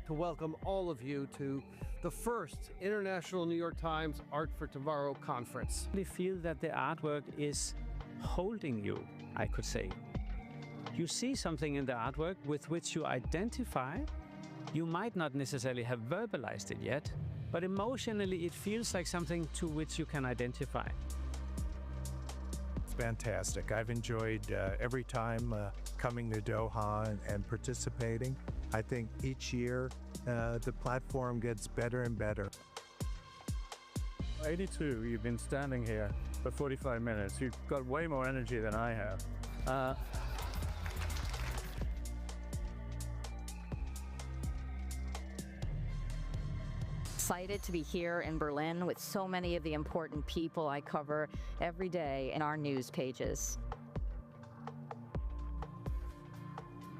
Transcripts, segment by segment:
to welcome all of you to the first International New York Times Art for Tomorrow conference. I feel that the artwork is holding you, I could say. You see something in the artwork with which you identify. You might not necessarily have verbalized it yet, but emotionally it feels like something to which you can identify. It's fantastic. I've enjoyed every time coming to Doha and participating. I think each year the platform gets better and better. 82, you've been standing here for 45 minutes. You've got way more energy than I have. Excited to be here in Berlin with so many of the important people I cover every day in our news pages.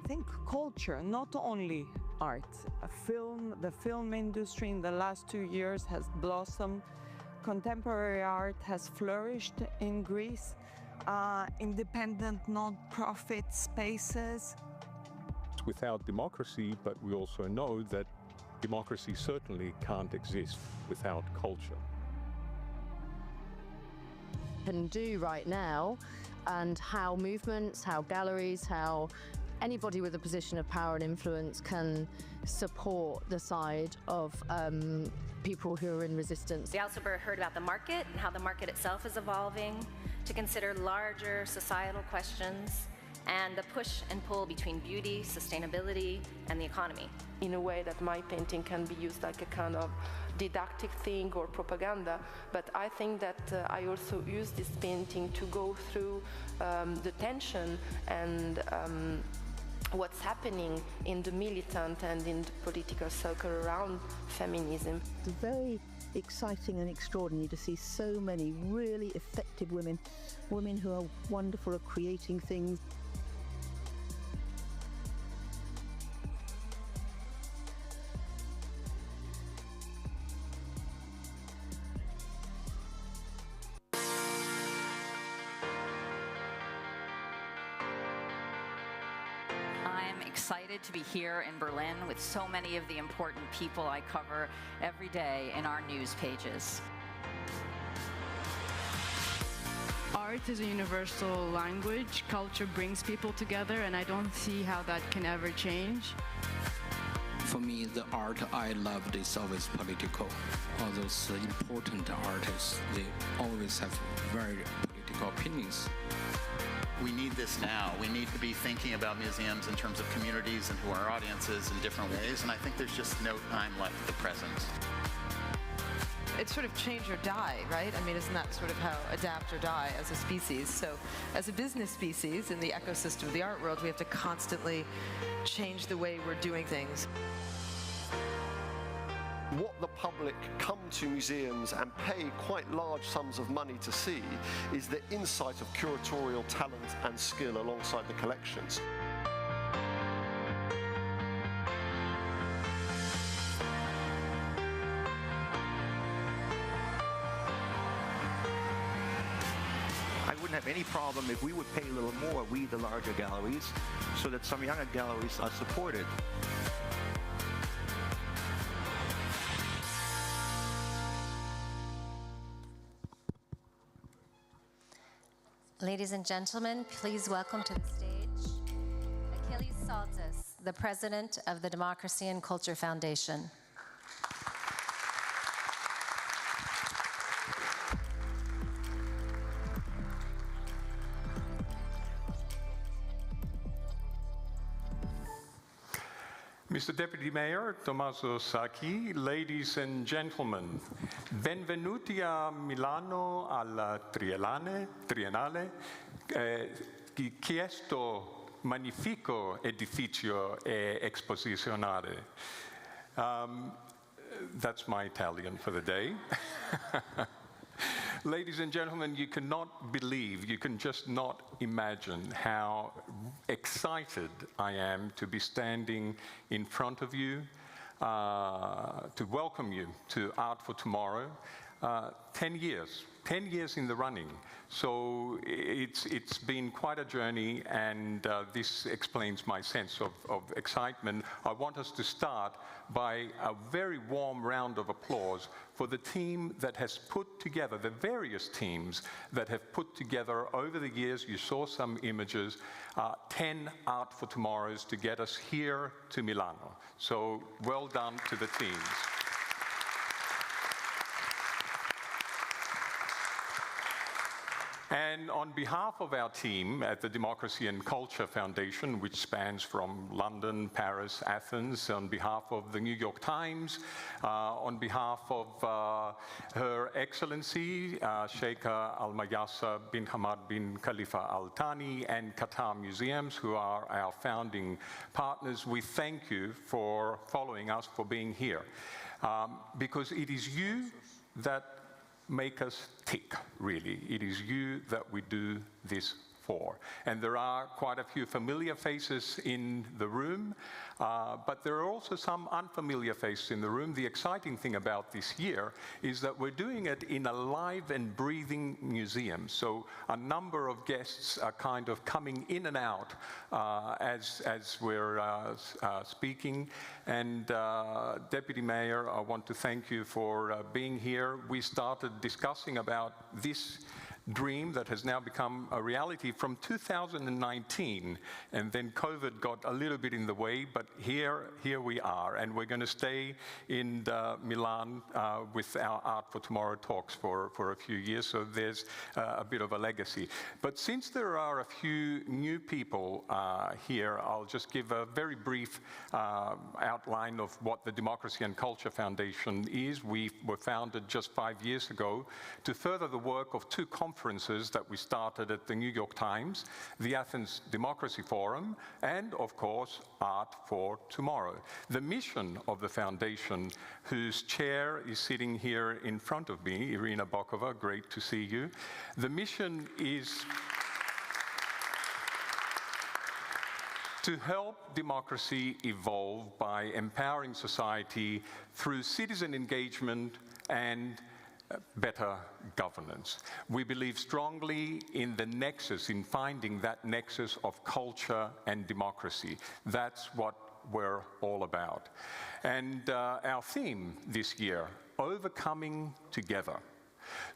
I think culture, not only art. The film industry in the last 2 years has blossomed. Contemporary art has flourished in Greece. Independent non-profit spaces. Without democracy, but we also know that democracy certainly can't exist without culture. Can do right now, and how movements, how galleries, how anybody with a position of power and influence can support the side of people who are in resistance. We also heard about the market and how the market itself is evolving to consider larger societal questions and the push and pull between beauty, sustainability, and the economy. In a way that my painting can be used like a kind of didactic thing or propaganda, but I think that I also use this painting to go through the tension and what's happening in the militant and in the political circle around feminism. It's very exciting and extraordinary to see so many really effective women who are wonderful at creating things. I'm excited to be here in Berlin with so many of the important people I cover every day in our news pages. Art is a universal language. Culture brings people together, and I don't see how that can ever change. For me, the art I loved is always political. All those important artists, they always have very political opinions. We need this now. We need to be thinking about museums in terms of communities and who are our audiences in different ways, and I think there's just no time like the present. It's sort of change or die, right? I mean, isn't that sort of how adapt or die as a species? So as a business species in the ecosystem of the art world, we have to constantly change the way we're doing things. What the public come to museums and pay quite large sums of money to see is the insight of curatorial talent and skill alongside the collections. I wouldn't have any problem if we would pay a little more, we the larger galleries, so that some younger galleries are supported. Ladies and gentlemen, please welcome to the stage Achilles Saltzis, the president of the Democracy and Culture Foundation. Mr. Deputy Mayor Tommaso Sacchi, ladies and gentlemen, benvenuti a Milano alla Triennale, questo magnifico edificio e esposizionale. That's my Italian for the day. Ladies and gentlemen, you cannot believe, you can just not imagine how excited I am to be standing in front of you, to welcome you to Art for Tomorrow. 10 years 10 years in the running. So it's been quite a journey, and this explains my sense of excitement. I want us to start by a very warm round of applause for the team that has put together, the various teams that have put together over the years, you saw some images, 10 Art for Tomorrows to get us here to Milano. So well done to the teams. And on behalf of our team at the Democracy and Culture Foundation, which spans from London, Paris, Athens, on behalf of the New York Times, on behalf of Her Excellency, Sheikha Al-Mayasa bin Hamad bin Khalifa Al Thani, and Qatar Museums, who are our founding partners, we thank you for following us, for being here. Because it is you that make us tick, really. It is you that we do this for. And there are quite a few familiar faces in the room, but there are also some unfamiliar faces in the room. The exciting thing about this year is that we're doing it in a live and breathing museum. So a number of guests are kind of coming in and out as we're speaking. And Deputy Mayor, I want to thank you for being here. We started discussing about this dream that has now become a reality from 2019, and then COVID got a little bit in the way, but here we are, and we're going to stay in Milan with our Art for Tomorrow talks for a few years, so there's a bit of a legacy. But since there are a few new people here, I'll just give a very brief outline of what the Democracy and Culture Foundation is. We were founded just 5 years ago to further the work of two conferences that we started at the New York Times, the Athens Democracy Forum, and of course, Art for Tomorrow. The mission of the foundation, whose chair is sitting here in front of me, Irina Bokova, great to see you. The mission is to help democracy evolve by empowering society through citizen engagement and better governance. We believe strongly in the nexus, in finding that nexus of culture and democracy. That's what we're all about. And our theme this year, Overcoming Together.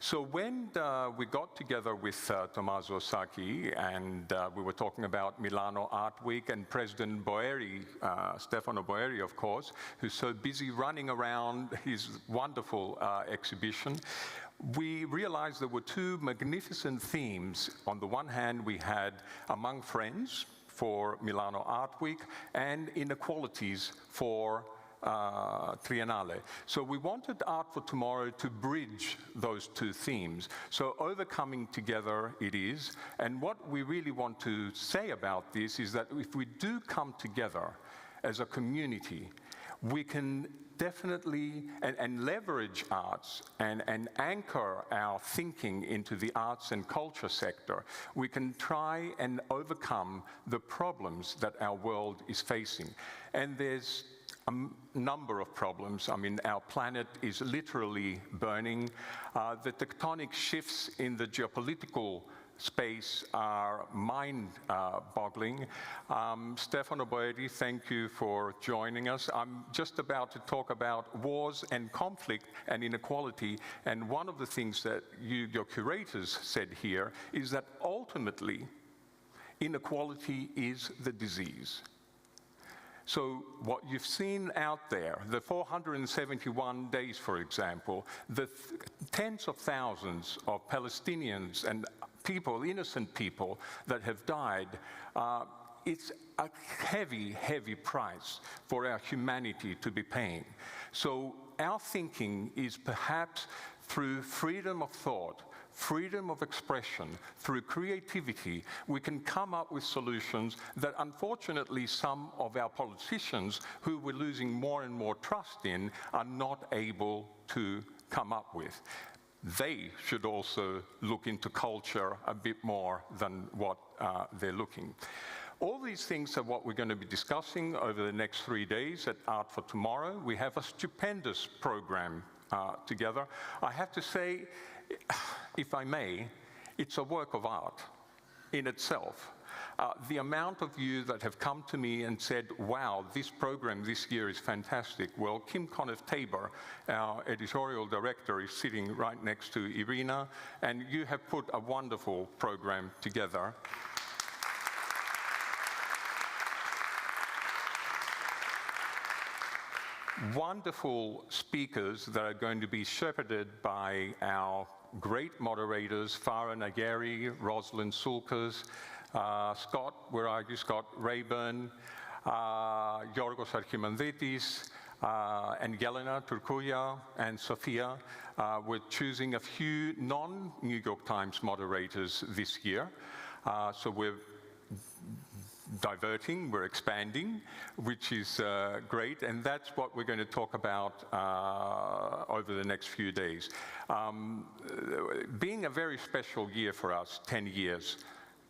So when we got together with Tommaso Sacchi and we were talking about Milano Art Week, and President Boeri, Stefano Boeri, of course, who's so busy running around his wonderful exhibition, we realized there were two magnificent themes. On the one hand, we had Among Friends for Milano Art Week and Inequalities for Triennale. So we wanted Art for Tomorrow to bridge those two themes. So Overcoming Together it is, and what we really want to say about this is that if we do come together as a community, we can definitely and leverage arts and anchor our thinking into the arts and culture sector. We can try and overcome the problems that our world is facing. And there's a number of problems. I mean, our planet is literally burning. The tectonic shifts in the geopolitical space are mind-boggling. Stefano Boeri, thank you for joining us. I'm just about to talk about wars and conflict and inequality, and one of the things that your curators said here is that ultimately inequality is the disease. So what you've seen out there, the 471 days, for example, the tens of thousands of Palestinians and people, innocent people that have died, it's a heavy, heavy price for our humanity to be paying. So our thinking is perhaps through freedom of thought, freedom of expression, through creativity, we can come up with solutions that unfortunately some of our politicians, who we're losing more and more trust in, are not able to come up with. They should also look into culture a bit more than what they're looking. All these things are what we're going to be discussing over the next 3 days at Art for Tomorrow. We have a stupendous program together. I have to say, if I may, it's a work of art in itself. The amount of you that have come to me and said, wow, this program this year is fantastic. Well, Kim Conniff-Tabor, our editorial director, is sitting right next to Irina, and you have put a wonderful program together. Wonderful speakers that are going to be shepherded by our great moderators, Farah Nagari, Rosalind Sulkers, Scott, where are you, Scott Rayburn, Yorgos Archimandritis, and Yelena Turkuya and Sophia. We're choosing a few non-New York Times moderators this year. So we're diverting, we're expanding, which is great, and that's what we're going to talk about over the next few days. Being a very special year for us, 10 years,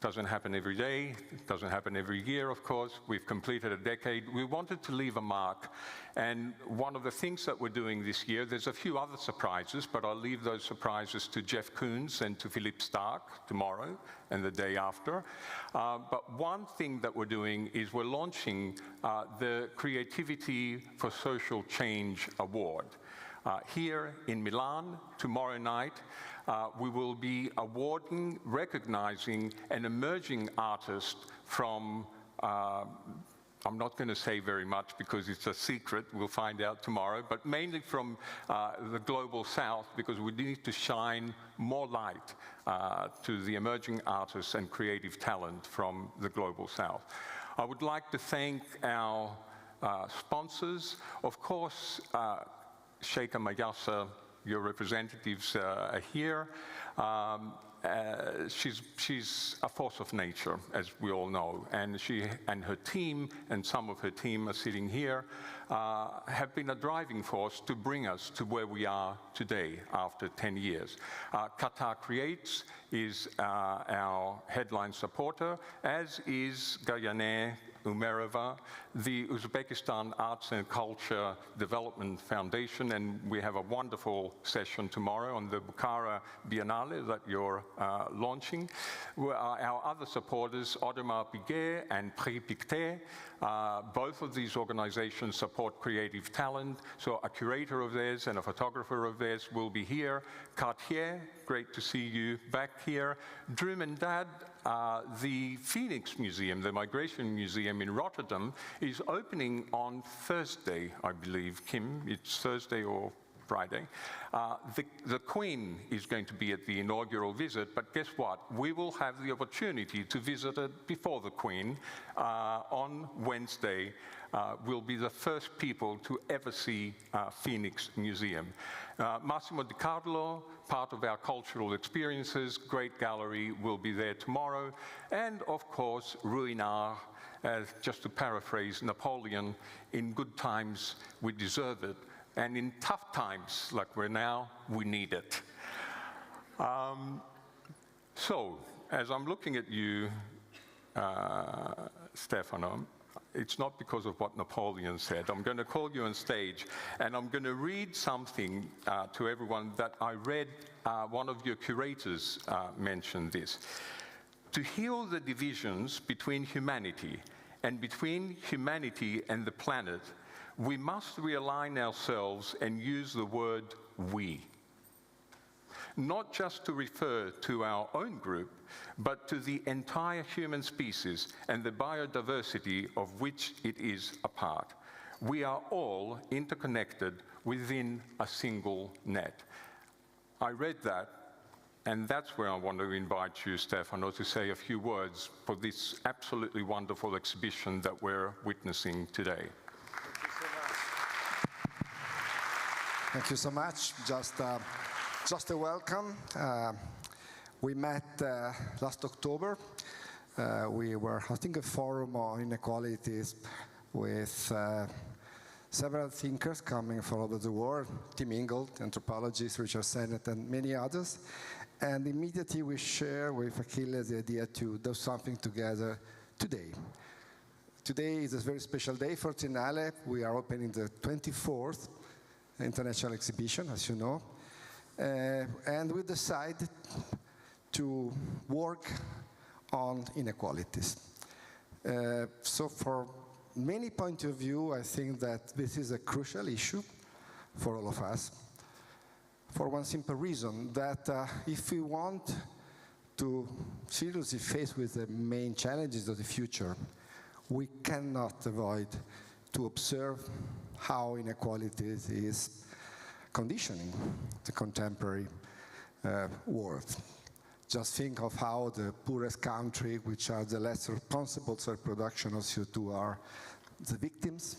doesn't happen every day, doesn't happen every year, of course. We've completed a decade. We wanted to leave a mark, and one of the things that we're doing this year, there's a few other surprises, but I'll leave those surprises to Jeff Koons and to Philippe Stark tomorrow and the day after. But one thing that we're doing is we're launching the Creativity for Social Change Award. Here in Milan, tomorrow night, we will be awarding, recognizing an emerging artist from, I'm not going to say very much because it's a secret, we'll find out tomorrow, but mainly from the Global South, because we need to shine more light to the emerging artists and creative talent from the Global South. I would like to thank our sponsors. Of course, Sheikha Mayasa, your representatives are here. She's a force of nature, as we all know, and she and her team, and some of her team are sitting here, have been a driving force to bring us to where we are today after 10 years. Qatar Creates is our headline supporter, as is Gayaneh Umerova, the Uzbekistan Arts and Culture Development Foundation, and we have a wonderful session tomorrow on the Bukhara Biennale that you're launching. Our other supporters, Audemars Piguet and Prix Pictet, both of these organizations support creative talent, so a curator of theirs and a photographer of theirs will be here. Cartier, great to see you back here. Drum and Dad, the Phoenix Museum, the Migration Museum in Rotterdam, is opening on Thursday, I believe, Kim. It's Thursday or Friday. The Queen is going to be at the inaugural visit, but guess what? We will have the opportunity to visit it before the Queen on Wednesday. We'll be the first people to ever see Phoenix Museum. Massimo Di Carlo, part of our cultural experiences, great gallery, will be there tomorrow. And of course, Ruinart, just to paraphrase Napoleon, in good times we deserve it, and in tough times like we're now, we need it. So, as I'm looking at you, Stefano, it's not because of what Napoleon said. I'm going to call you on stage, and I'm going to read something to everyone that I read. One of your curators mentioned this. To heal the divisions between humanity and between humanity and the planet, we must realign ourselves and use the word we. Not just to refer to our own group, but to the entire human species and the biodiversity of which it is a part. We are all interconnected within a single net. I read that, and that's where I want to invite you, Stefano, to say a few words for this absolutely wonderful exhibition that we're witnessing today. Thank you so much. Just a welcome. We met last October. We were hosting a forum on inequalities with several thinkers coming from all over the world, Tim Ingold, anthropologist, Richard Sennett, and many others. And immediately we share with Achille the idea to do something together today. Today is a very special day for Triennale. We are opening the 24th international exhibition, as you know. And we decided to work on inequalities. So for many points of view, I think that this is a crucial issue for all of us, for one simple reason, that if we want to seriously face with the main challenges of the future, we cannot avoid to observe how inequalities is conditioning the contemporary world. Just think of how the poorest country, which are the less responsible for production of CO2, are the victims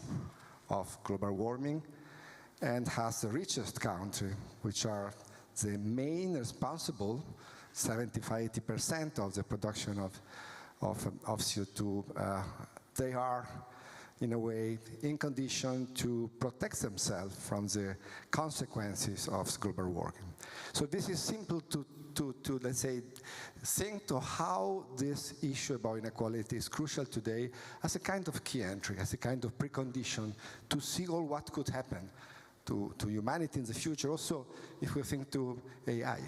of global warming, and has the richest country, which are the main responsible, 75–80% of the production of CO2. They are, in a way, in condition to protect themselves from the consequences of global warming. So this is simple to let's say, think to how this issue about inequality is crucial today as a kind of key entry, as a kind of precondition to see all what could happen to humanity in the future. Also, if we think to AI,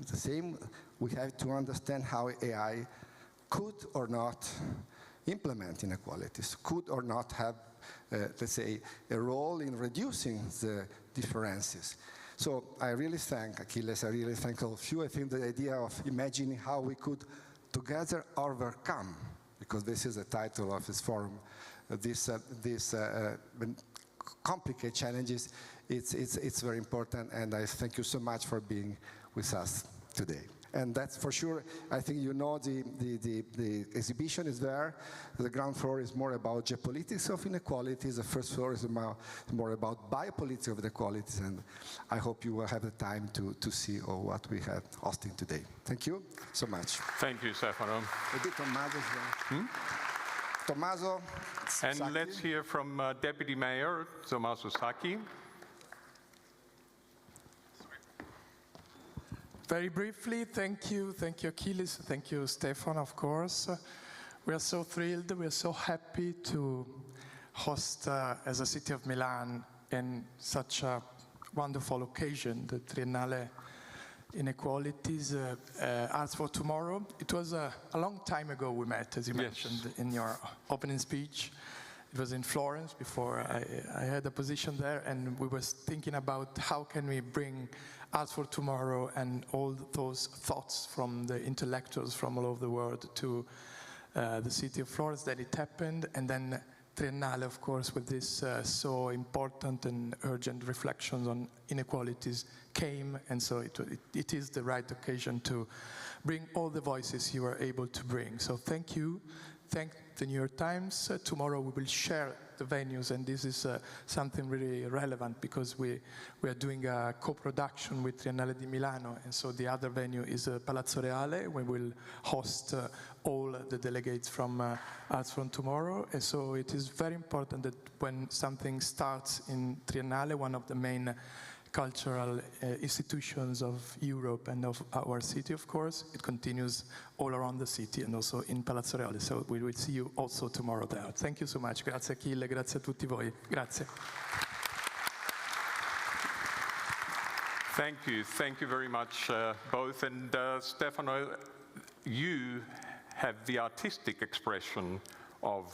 the same, we have to understand how AI could or not implement inequalities, could or not have, let's say, a role in reducing the differences. So I really thank Achilles, I really thank all of you. I think the idea of imagining how we could together overcome, because this is the title of this forum, these complicated challenges, it's very important, and I thank you so much for being with us today. And that's for sure, I think you know the exhibition is there. The ground floor is more about geopolitics of inequalities. The first floor is more about biopolitics of inequalities. And I hope you will have the time to see all what we have hosting today. Thank you so much. Thank you, Stefano. Tommaso. And Sacchi. let's hear from Deputy Mayor Tommaso Sacchi. Very briefly, thank you Achilles, thank you Stefano, of course. We are so thrilled, we are so happy to host as a City of Milan in such a wonderful occasion, the Triennale Inequalities, Arts for Tomorrow. It was a long time ago we met, as you mentioned in your opening speech. It was in Florence before I had a position there, and we were thinking about how can we bring Arts for Tomorrow and all those thoughts from the intellectuals from all over the world to the city of Florence. Then it happened, and then Triennale, of course, with this so important and urgent reflections on inequalities came, and so it is the right occasion to bring all the voices you were able to bring. So thank you. Thank the New York Times. Tomorrow we will share the venues, and this is something really relevant because we are doing a co-production with Triennale di Milano, and so the other venue is Palazzo Reale. We will host all the delegates from Arts from Tomorrow, and so it is very important that when something starts in Triennale, one of the main cultural institutions of Europe and of our city, of course, it continues all around the city and also in Palazzo Reale. So we will see you also tomorrow there. Thank you so much. Grazie Achille, grazie a tutti voi. Grazie. Thank you very much both. And Stefano, you have the artistic expression of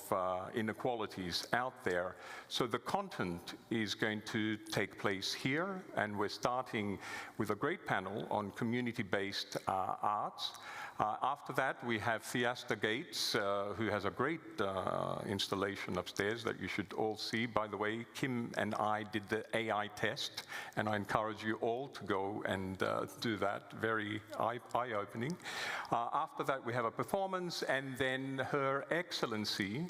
inequalities out there. So the content is going to take place here, and we're starting with a great panel on community-based arts. After that, we have Theaster Gates, who has a great installation upstairs that you should all see. By the way, Kim and I did the AI test, and I encourage you all to go and do that. Very eye-opening. After that, we have a performance, and then Her Excellency.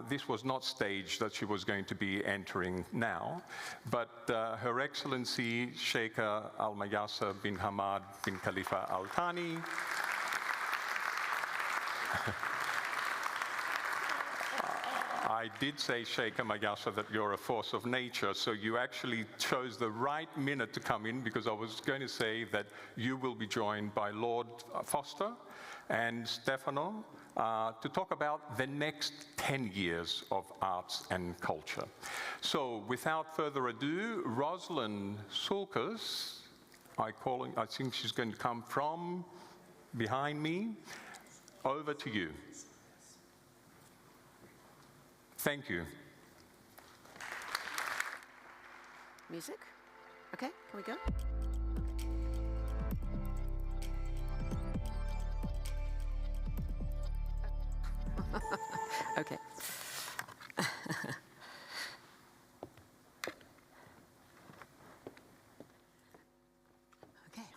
This was not staged that she was going to be entering now, but Her Excellency Sheikha Al Mayasa bin Hamad bin Khalifa Al Thani. I did say, Sheikha Mayasa, that you're a force of nature, so you actually chose the right minute to come in, because I was going to say that you will be joined by Lord Foster and Stefano to talk about the next 10 years of arts and culture. So without further ado, Rosalind Sulkes, I think she's going to come from behind me. Over to you. Thank you. Music? Okay, can we go? Okay. Okay.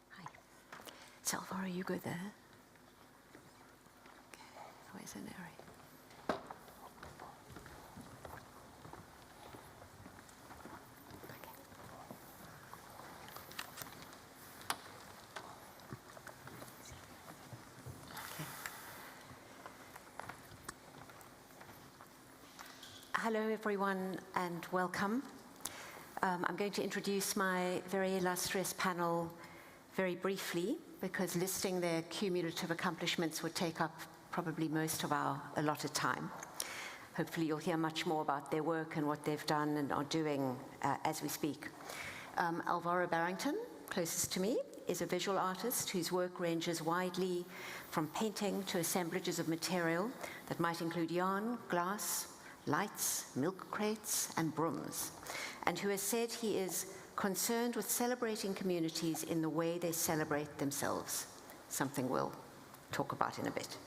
Hi. Salvara, you go there. Okay. Where's Ineri? Hello everyone and welcome. I'm going to introduce my very illustrious panel very briefly because listing their cumulative accomplishments would take up probably most of our allotted time. Hopefully you'll hear much more about their work and what they've done and are doing as we speak. Alvaro Barrington, closest to me, is a visual artist whose work ranges widely from painting to assemblages of material that might include yarn, glass, lights, milk crates, and brooms, and who has said he is concerned with celebrating communities in the way they celebrate themselves, something we'll talk about in a bit.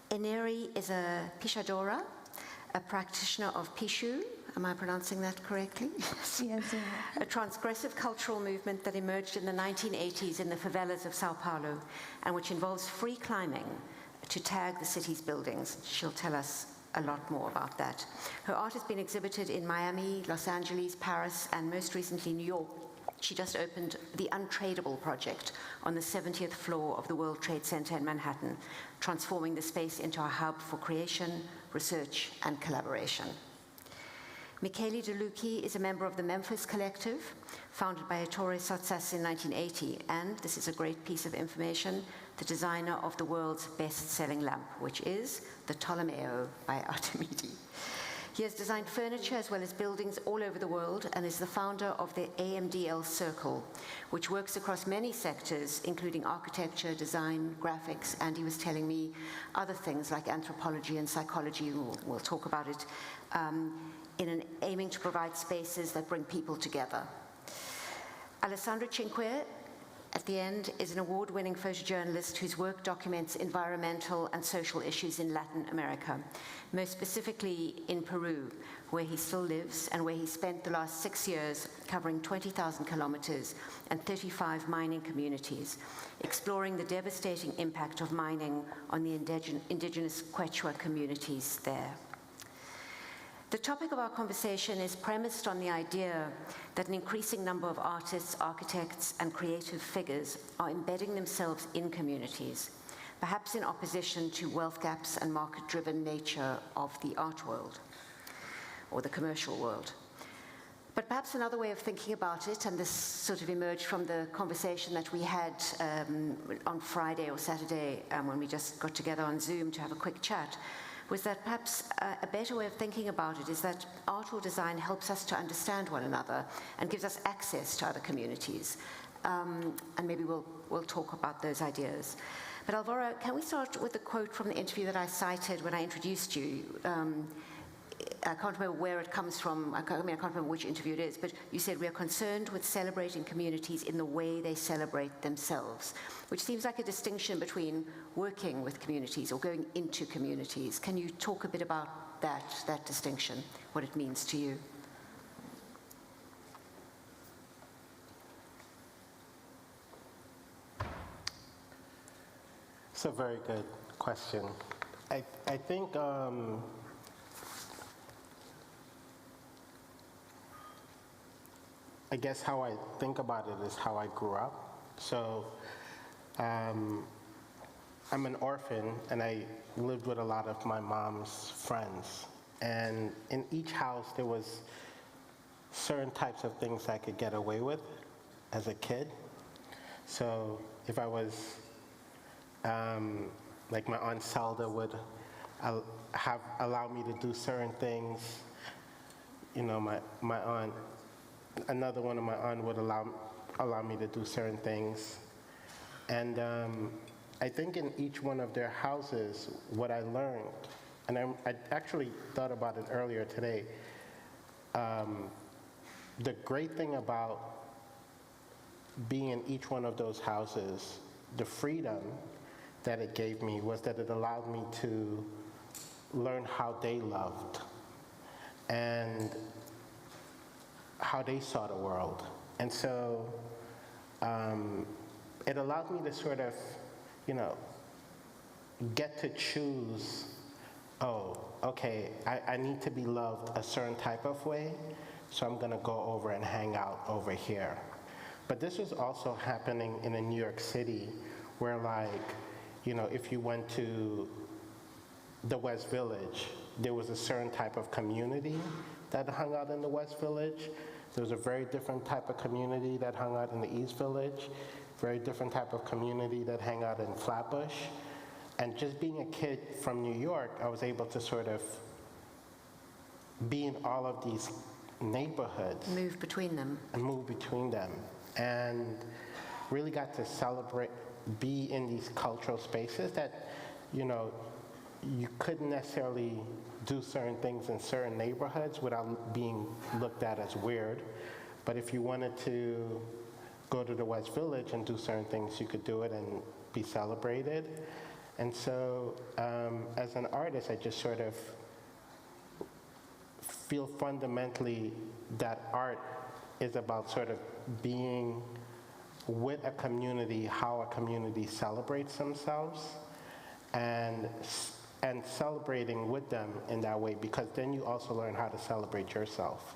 Ineri is a Pishadora, a practitioner of Pishu. Am I pronouncing that correctly? Yes. A transgressive cultural movement that emerged in the 1980s in the favelas of Sao Paulo, and which involves free climbing to tag the city's buildings. She'll tell us a lot more about that. Her art has been exhibited in Miami, Los Angeles, Paris, and most recently New York. She just opened the Untradable project on the 70th floor of the World Trade Center in Manhattan, transforming the space into a hub for creation, research, and collaboration. Michele DeLucchi is a member of the Memphis Collective, founded by Ettore Sottsass in 1980, and, this is a great piece of information, the designer of the world's best-selling lamp, which is the Tolomeo by Artemidi. He has designed furniture as well as buildings all over the world and is the founder of the AMDL Circle, which works across many sectors, including architecture, design, graphics, and he was telling me other things like anthropology and psychology, we'll talk about it, aiming to provide spaces that bring people together. Alessandro Cinque, at the end, is an award-winning photojournalist whose work documents environmental and social issues in Latin America, most specifically in Peru, where he still lives and where he spent the last 6 years covering 20,000 kilometers and 35 mining communities, exploring the devastating impact of mining on the indigenous Quechua communities there. The topic of our conversation is premised on the idea that an increasing number of artists, architects, and creative figures are embedding themselves in communities, perhaps in opposition to wealth gaps and market-driven nature of the art world, or the commercial world. But perhaps another way of thinking about it, and this sort of emerged from the conversation that we had on Friday or Saturday when we just got together on Zoom to have a quick chat, was that perhaps a better way of thinking about it is that art or design helps us to understand one another and gives us access to other communities. And maybe we'll talk about those ideas. But Alvaro, can we start with the quote from the interview that I cited when I introduced you? I can't remember where it comes from. I can't remember which interview it is, but you said, "We are concerned with celebrating communities in the way they celebrate themselves," which seems like a distinction between working with communities or going into communities. Can you talk a bit about that distinction, what it means to you? It's a very good question. I think I guess how I think about it is how I grew up. So I'm an orphan, and I lived with a lot of my mom's friends. And in each house, there was certain types of things I could get away with as a kid. So if I was, like my Aunt Zelda would allow me to do certain things, you know, my aunt, another one of my aunt would allow me to do certain things. And I think in each one of their houses, what I learned, and I actually thought about it earlier today, the great thing about being in each one of those houses, the freedom that it gave me was that it allowed me to learn how they loved and how they saw the world. And so it allowed me to sort of, you know, get to choose, oh, okay, I need to be loved a certain type of way, so I'm gonna go over and hang out over here. But this was also happening in New York City, where, like, you know, if you went to the West Village, there was a certain type of community that hung out in the West Village. There was a very different type of community that hung out in the East Village, very different type of community that hung out in Flatbush. And just being a kid from New York, I was able to sort of be in all of these neighborhoods. Move between them. And move between them. And really got to celebrate, be in these cultural spaces that, you know, you couldn't necessarily do certain things in certain neighborhoods without being looked at as weird. But if you wanted to go to the West Village and do certain things, you could do it and be celebrated. And so as an artist, I just sort of feel fundamentally that art is about sort of being with a community, how a community celebrates themselves, and celebrating with them in that way, because then you also learn how to celebrate yourself.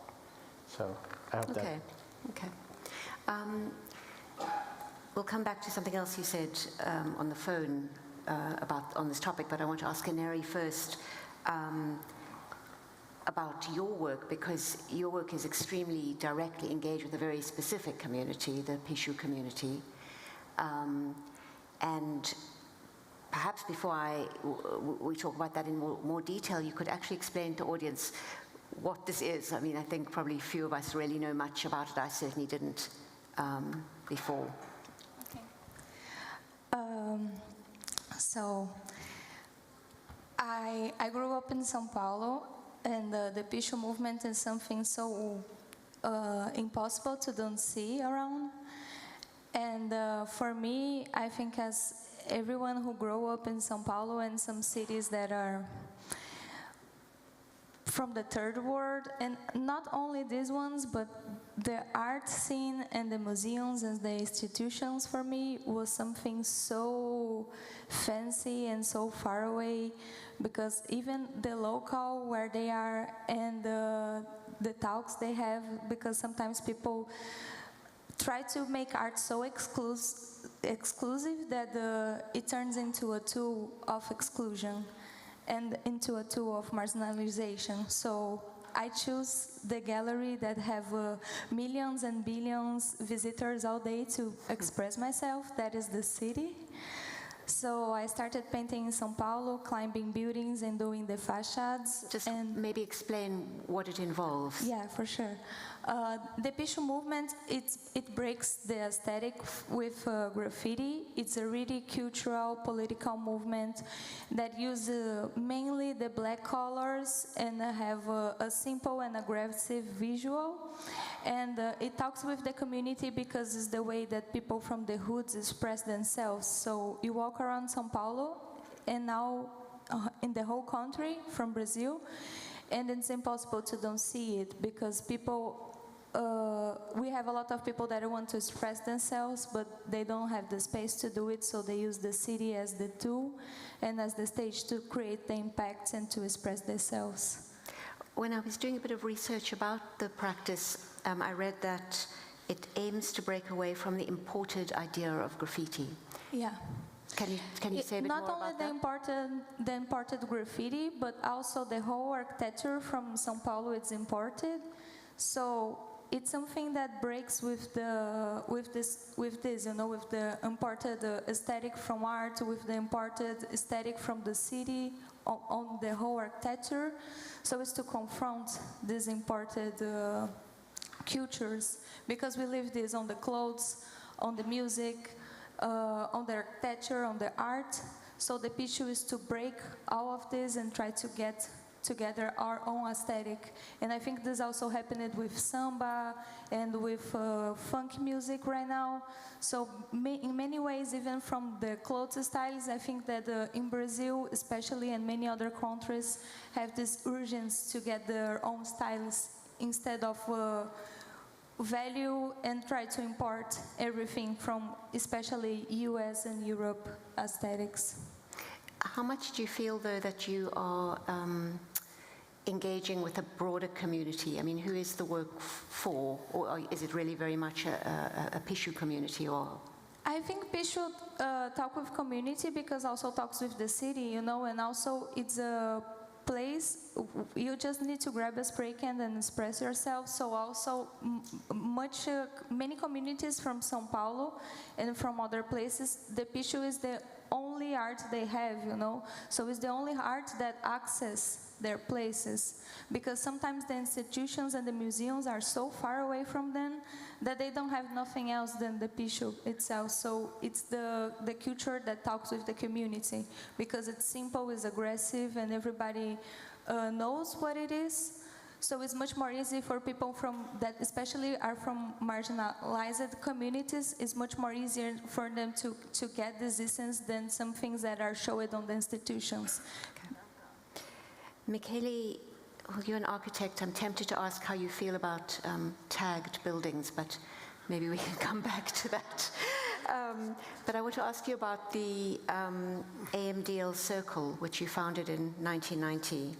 So I hope that. Okay. We'll come back to something else you said on the phone on this topic, but I want to ask Canary first about your work, because your work is extremely directly engaged with a very specific community, the Pishu community. And perhaps before we talk about that in more detail, you could actually explain to the audience what this is. I mean, I think probably few of us really know much about it. I certainly didn't before. Okay. So I grew up in São Paulo, and the Pishu movement is something so impossible to don't see around. And for me, I think as everyone who grew up in São Paulo and some cities that are from the third world, and not only these ones, but the art scene and the museums and the institutions for me was something so fancy and so far away, because even the local where they are and the talks they have, because sometimes people try to make art so exclusive that it turns into a tool of exclusion and into a tool of marginalization. So I choose the gallery that have millions and billions visitors all day to express myself. That is the city. So I started painting in São Paulo, climbing buildings and doing the facades. Just maybe explain what it involves. Yeah, for sure. The Pishu movement, it breaks the aesthetic with graffiti. It's a really cultural, political movement that uses mainly the black colors and have a simple and aggressive visual. And it talks with the community because it's the way that people from the hoods express themselves. So you walk around São Paulo, and now in the whole country from Brazil, and it's impossible to don't see it, because people, we have a lot of people that want to express themselves, but they don't have the space to do it, so they use the city as the tool and as the stage to create the impacts and to express themselves. When I was doing a bit of research about the practice, I read that it aims to break away from the imported idea of graffiti. Yeah. Can you say a bit more about that? Not only the imported graffiti, but also the whole architecture from São Paulo is imported. So it's something that breaks with the with this with the imported aesthetic from art, with the imported aesthetic from the city on the whole architecture. So it's to confront these imported cultures, because we live this on the clothes, on the music, on the architecture, on the art. So the pitch is to break all of this and try to get together our own aesthetic. And I think this also happened with samba and with funk music right now. So in many ways, even from the clothes styles, I think that in Brazil especially, and many other countries, have this urgency to get their own styles instead of value and try to import everything from especially US and Europe aesthetics. How much do you feel, though, that you are engaging with a broader community? I mean, who is the work for? Or is it really very much a Pishu community? Or I think Pishu talk with community because also talks with the city, and also it's a place you just need to grab a spray can and express yourself. So also many communities from São Paulo and from other places, the Pishu is the only art they have, so it's the only art that access their places, because sometimes the institutions and the museums are so far away from them that they don't have nothing else than the Pishu itself. So it's the culture that talks with the community, because it's simple, it's aggressive, and everybody knows what it is. So it's much more easy for people from that, especially are from marginalized communities, it's much more easier for them to get this essence than some things that are showed on the institutions. Okay. Michele, well, you're an architect. I'm tempted to ask how you feel about tagged buildings, but maybe we can come back to that. But I want to ask you about the AMDL Circle, which you founded in 1990,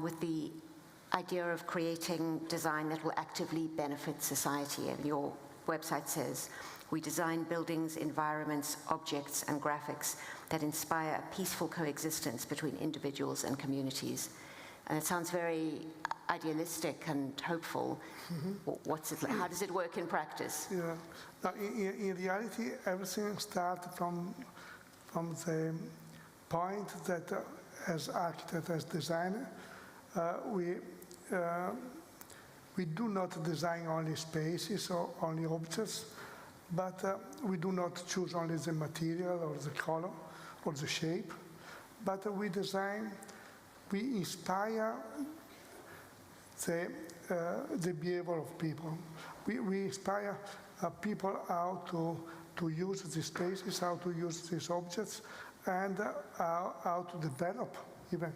with the idea of creating design that will actively benefit society. And your website says, we design buildings, environments, objects, and graphics that inspire a peaceful coexistence between individuals and communities. And it sounds very idealistic and hopeful. What's it like? How does it work in practice? Yeah. Now, in reality, everything starts from the point that as architect, as designer, we do not design only spaces or only objects, but we do not choose only the material or the color or the shape, but we inspire the behavior of people. We inspire people how to use these spaces, how to use these objects, and how to develop even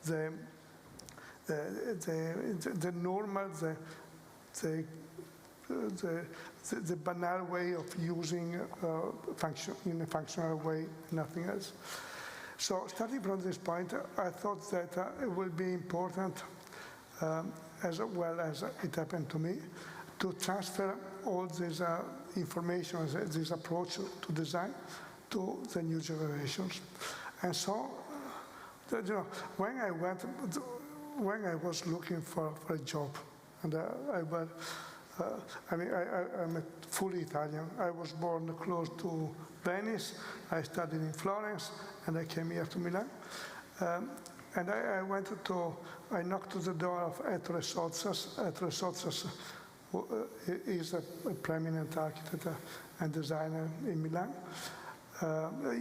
the normal, the banal way of using function in a functional way, nothing else. So starting from this point, I thought that it will be important, as well as it happened to me, to transfer all this information, this approach to design, to the new generations. And so, when I was looking for a job, and I'm fully Italian. I was born close to Venice. I studied in Florence, and I came here to Milan. And I knocked to the door of Ettore Sottsass. Ettore Sottsass is a prominent architect and designer in Milan.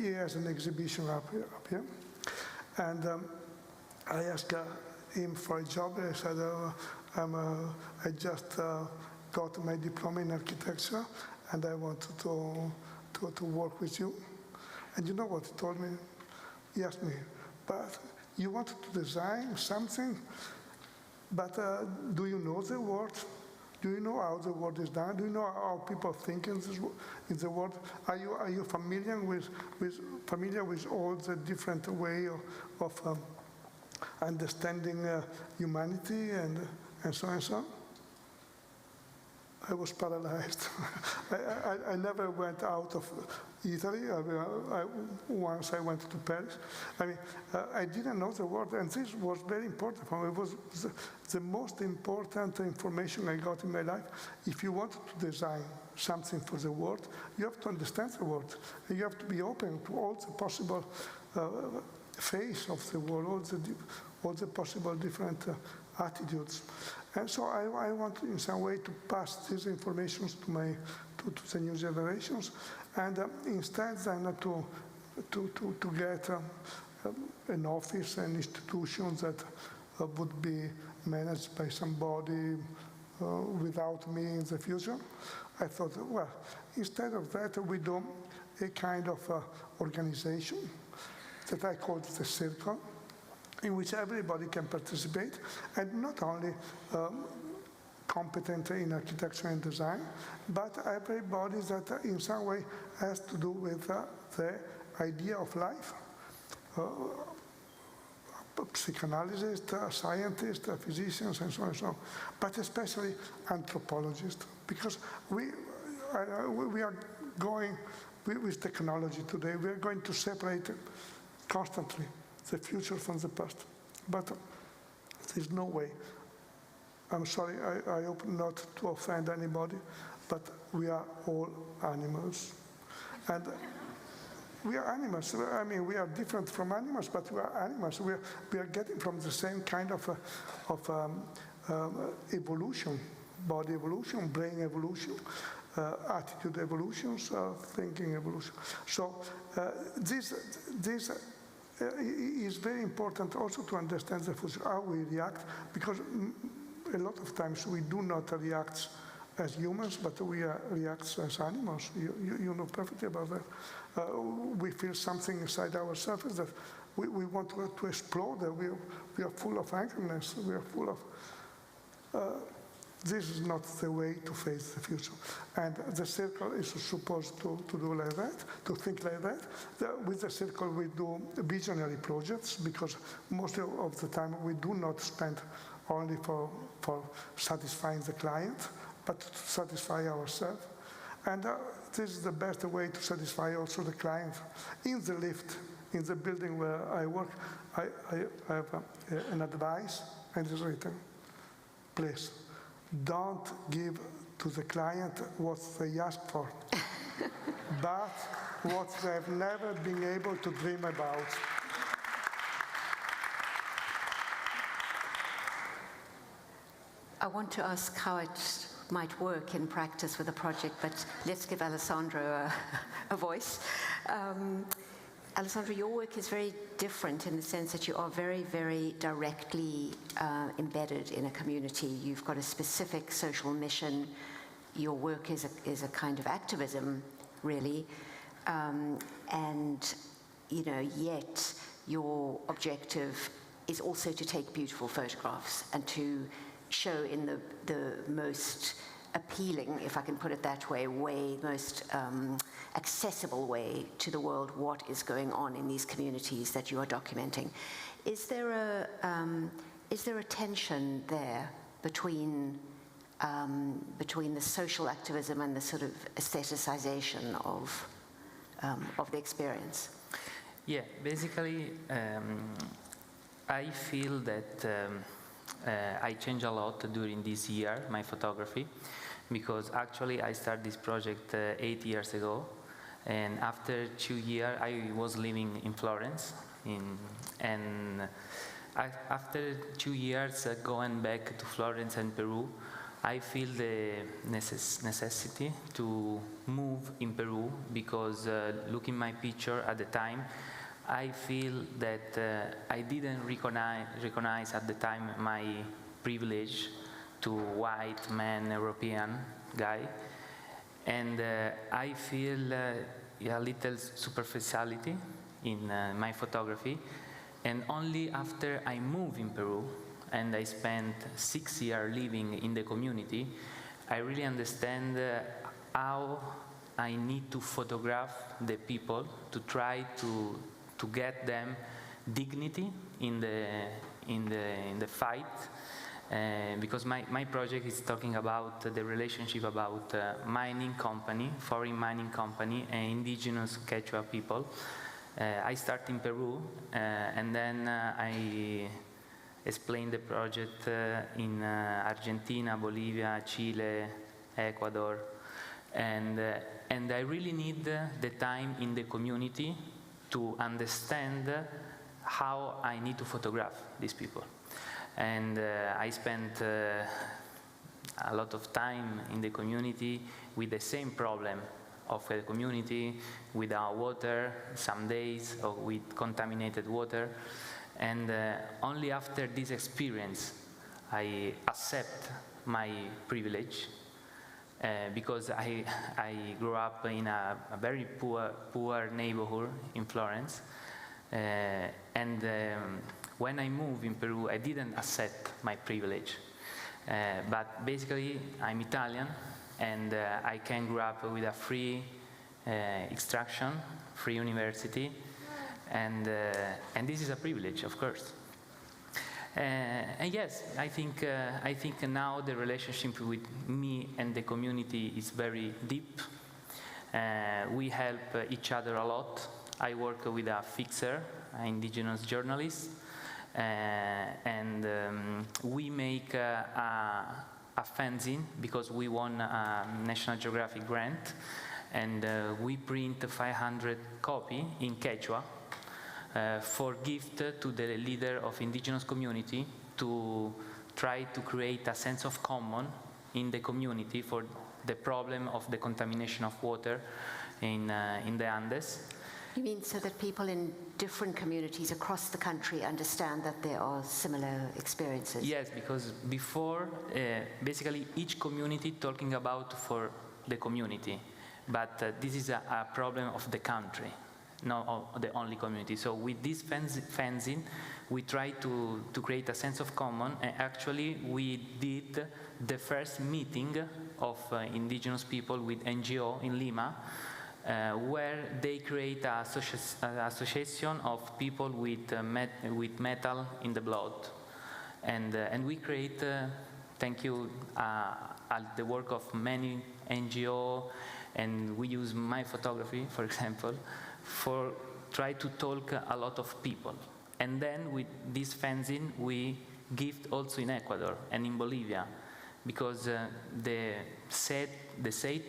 He has an exhibition up here. And I asked him for a job. I said, I just got my diploma in architecture, and I want to work with you. And you know what he told me? He asked me, but you want to design something, but do you know the word? Do you know how the word is done? Do you know how people think in the world? Are you familiar with all the different way of understanding humanity and so on and so on? I was paralyzed. I never went out of Italy. Once I went to Paris. I didn't know the word, and this was very important for me. It was the most important information I got in my life. If you want to design something for the world, you have to understand the world. And you have to be open to all the possible face of the world, all the possible different attitudes. And so I want in some way to pass these informations to the new generations, and instead then to get an office, an institution that would be managed by somebody without me in the future. I thought, well, instead of that, we do a kind of organization that I called the Circle, in which everybody can participate, and not only competent in architecture and design, but everybody that in some way has to do with the idea of life. Psychologists, scientists, physicians, and so on and so on, but especially anthropologists, because we are going with technology today. We are going to separate constantly the future from the past, but there's no way. I'm sorry, I hope not to offend anybody, but we are all animals. And we are animals. I mean, we are different from animals, but we are animals. We are getting from the same kind of evolution, body evolution, brain evolution, attitude evolutions, thinking evolution. So this is very important also to understand the future, how we react, because a lot of times we do not react as humans, but we react as animals. You know perfectly about that. We feel something inside ourselves that we want to explode. We are full of angerness. We are full of... this is not the way to face the future. And the Circle is supposed to do like that, to think like that. With the Circle we do visionary projects, because most of the time we do not spend only for satisfying the client, but to satisfy ourselves. And this is the best way to satisfy also the client. In the lift, in the building where I work, I have an advice, and it's written, please, don't give to the client what they ask for, but what they have never been able to dream about. I want to ask how it might work in practice with a project, but let's give Alessandro a voice. Alessandro, your work is very different in the sense that you are very, very directly embedded in a community. You've got a specific social mission. Your work is a kind of activism, really, and yet your objective is also to take beautiful photographs and to show in the most appealing, if I can put it that way, most accessible way to the world what is going on in these communities that you are documenting. Is there a tension there between the social activism and the sort of aestheticization of the experience? Yeah, basically, I feel that I changed a lot during this year, my photography, because actually I started this project 8 years ago, and after 2 years I was living in Florence, and after 2 years going back to Florence and Peru, I feel the necessity to move in Peru, because looking my picture at the time, I feel that I didn't recognize at the time my privilege to white man, European guy, and I feel a little superficiality in my photography, and only after I moved in Peru and I spent 6 years living in the community, I really understand how I need to photograph the people to try to get them dignity in the fight, because my project is talking about the relationship about mining company, foreign mining company, and indigenous Quechua people. I start in Peru, and then I explain the project in Argentina, Bolivia, Chile, Ecuador, and I really need the time in the community to understand how I need to photograph these people. And I spent a lot of time in the community with the same problem of the community, without water, some days, or with contaminated water. And only after this experience, I accept my privilege, because I grew up in a very poor neighborhood in Florence. And when I moved in Peru, I didn't accept my privilege. But basically, I'm Italian, and I can grow up with a free extraction, free university, and this is a privilege, of course. And yes, I think now the relationship with me and the community is very deep. We help each other a lot. I work with a fixer, an indigenous journalist, and we make a fanzine because we won a National Geographic grant, and we print 500 copies in Quechua for gift to the leader of indigenous community to try to create a sense of common in the community for the problem of the contamination of water in the Andes. You mean so that people in different communities across the country understand that there are similar experiences? Yes, because before, basically each community talking about for the community, but this is a problem of the country, not the only community. So with this fanzine, we try to create a sense of common, and actually we did the first meeting of indigenous people with NGO in Lima, where they create an association of people with metal in the blood. And we create, thank you, the work of many NGO, and we use my photography, for example, for try to talk a lot of people. And then with this fanzine, we give also in Ecuador and in Bolivia, because the sad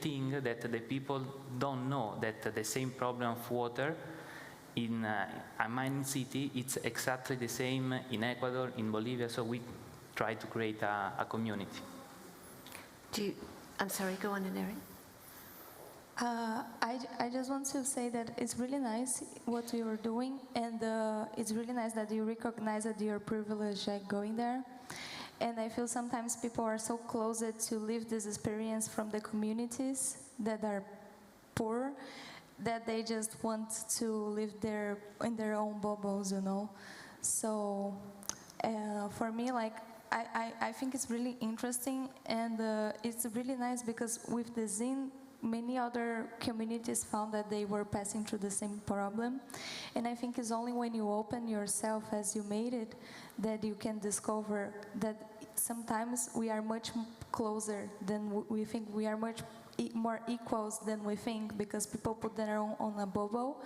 thing that the people don't know that the same problem of water in a mining city, it's exactly the same in Ecuador, in Bolivia, so we try to create a community. I'm sorry, go on, Ineri. I just want to say that it's really nice what you're doing, and it's really nice that you recognize that you're privileged going there. And I feel sometimes people are so close to live this experience from the communities that are poor, that they just want to live in their own bubbles, you know. So for me, like, I think it's really interesting, and it's really nice because with the zine, many other communities found that they were passing through the same problem. And I think it's only when you open yourself as you made it that you can discover that sometimes we are much closer than we think. We are much more equals than we think, because people put their own on a bubble,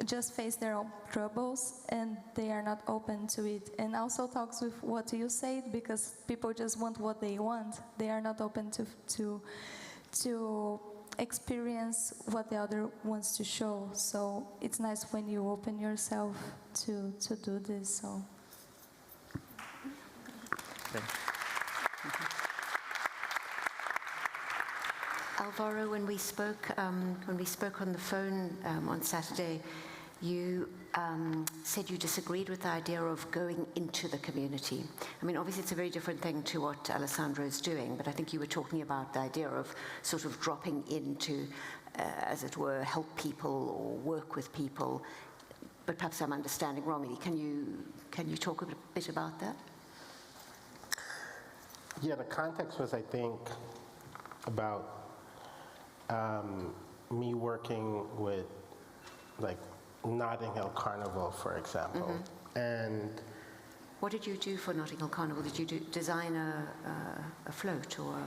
just face their own troubles, and they are not open to it. And also talks with what you said, because people just want what they want. They are not open to experience what the other wants to show. So it's nice when you open yourself to do this. So. Alvaro, when we spoke on the phone on Saturday, you said you disagreed with the idea of going into the community. I mean, obviously it's a very different thing to what Alessandro is doing, but I think you were talking about the idea of sort of dropping into, as it were, help people or work with people. But perhaps I'm understanding wrongly. Can you talk a bit about that? Yeah, the context was, I think, about me working with, like, Notting Hill Carnival, for example. And What did you do for Notting Hill Carnival? Did you design a float or?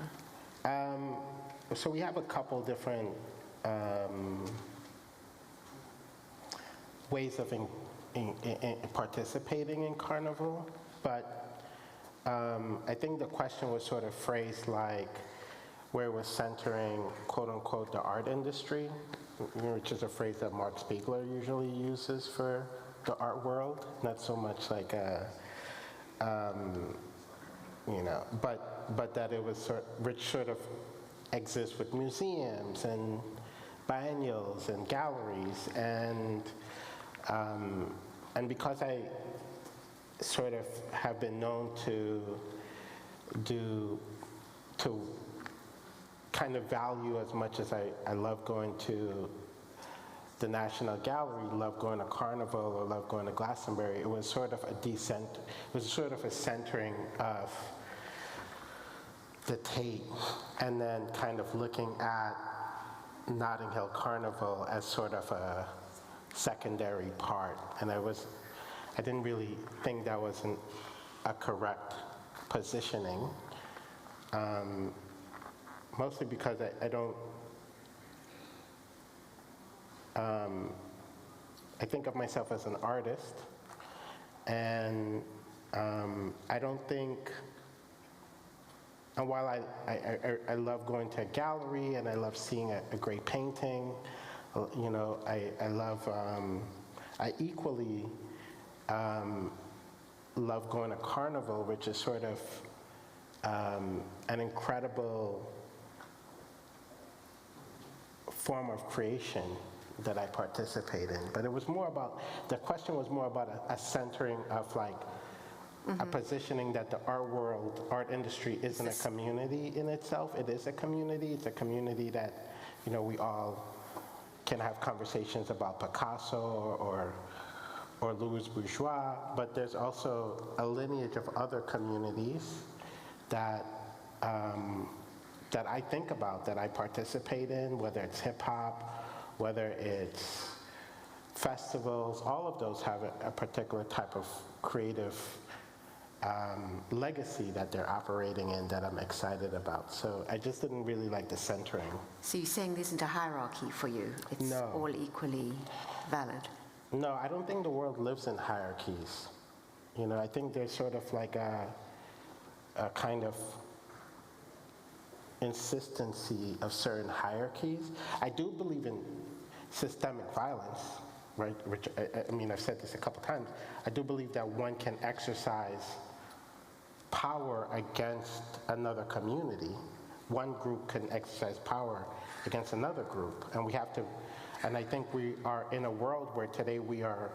So we have a couple different ways of in participating in Carnival, but I think the question was sort of phrased like where it was centering, quote unquote, the art industry, which is a phrase that Mark Spiegler usually uses for the art world, not so much like a, but that it was which sort of exists with museums and biennials and galleries, and because I sort of have been known to kind of value as much as I love going to the National Gallery, love going to Carnival, or love going to Glastonbury, it was sort of a centering of the Tate, and then kind of looking at Notting Hill Carnival as sort of a secondary part. And I didn't really think that was a correct positioning, mostly because I don't, I think of myself as an artist, and I don't think, and while I love going to a gallery and I love seeing a great painting, I love, I equally love going to Carnival, which is sort of an incredible form of creation that I participate in. But it was more about, the question was more about a centering of like, a positioning that the art world, art industry isn't a community in itself. It is a community. It's a community that, we all can have conversations about Picasso or Louis Bourgeois, but there's also a lineage of other communities that that I think about, that I participate in, whether it's hip hop, whether it's festivals. All of those have a particular type of creative legacy that they're operating in that I'm excited about. So I just didn't really like the centering. So you're saying there isn't a hierarchy for you? It's all equally valid? No, I don't think the world lives in hierarchies. I think there's sort of like a kind of insistency of certain hierarchies. I do believe in systemic violence, right? Which, I've said this a couple times. I do believe that one can exercise power against another community. One group can exercise power against another group, and we have to, and I think we are in a world where today we are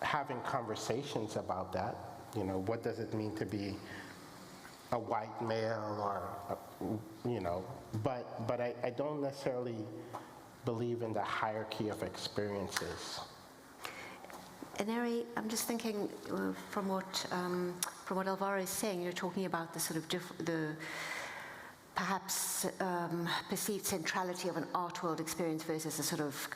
having conversations about that. What does it mean to be a white male, or, but I don't necessarily believe in the hierarchy of experiences. Neri, I'm just thinking from what Alvaro is saying, you're talking about the sort of the perhaps perceived centrality of an art world experience versus a sort of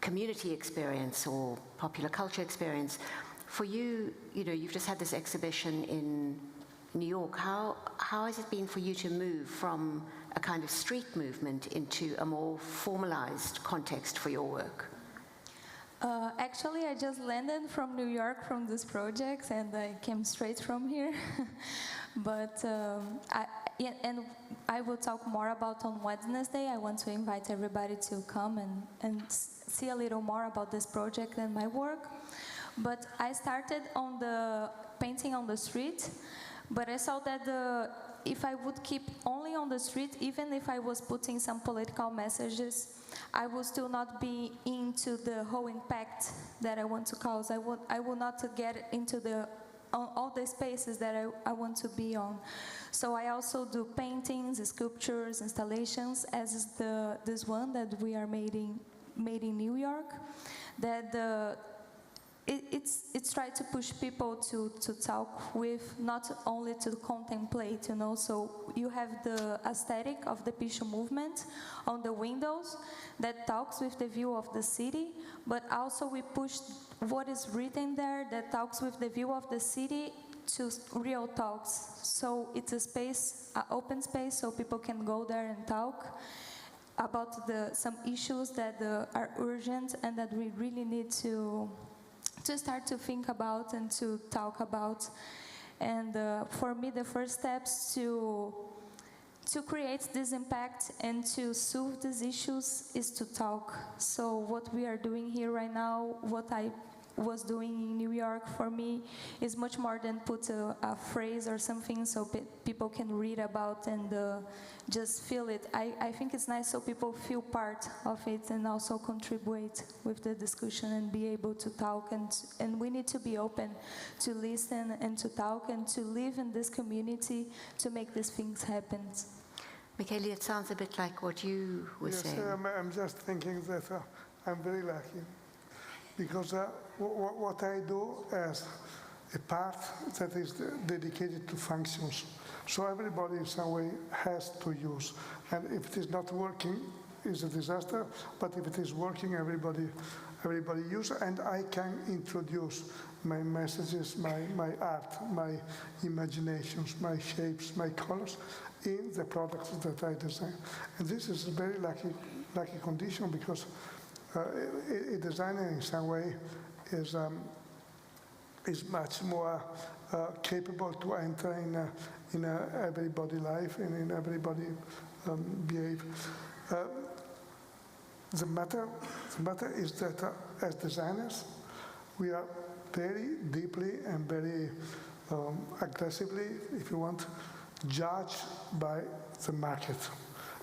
community experience or popular culture experience. For you, you've just had this exhibition in New York. How has it been for you to move from a kind of street movement into a more formalized context for your work? Actually, I just landed from New York from this project, and I came straight from here. But and I will talk more about on Wednesday. I want to invite everybody to come and see a little more about this project and my work. But I started on the painting on the street, but I saw that if I would keep only on the street, even if I was putting some political messages, I would still not be into the whole impact that I want to cause. I would not get into all the spaces that I want to be on. So I also do paintings, sculptures, installations, as is this one that we are made in New York. That it's try to push people to talk with, not only to contemplate, you know. So you have the aesthetic of the Picho movement on the windows that talks with the view of the city, but also we push what is written there that talks with the view of the city to real talks. So it's a space, an open space, so people can go there and talk about some issues that are urgent and that we really need to start to think about and to talk about. And for me, the first steps to create this impact and to solve these issues is to talk. So what we are doing here right now, what I was doing in New York, for me is much more than put a phrase or something so people can read about and just feel it. I think it's nice so people feel part of it and also contribute with the discussion and be able to talk, and we need to be open to listen and to talk and to live in this community to make these things happen. Michele, it sounds a bit like what you were saying. Yes, I'm just thinking that I'm very lucky, because what I do as a part that is dedicated to functions. So everybody in some way has to use. And if it is not working, it's a disaster. But if it is working, everybody use. And I can introduce my messages, my art, my imaginations, my shapes, my colors in the products that I design. And this is a very lucky condition, because a designer in some way is much more capable to enter in everybody life and in everybody behave. The matter is that as designers, we are very deeply and very aggressively, if you want, judged by the market.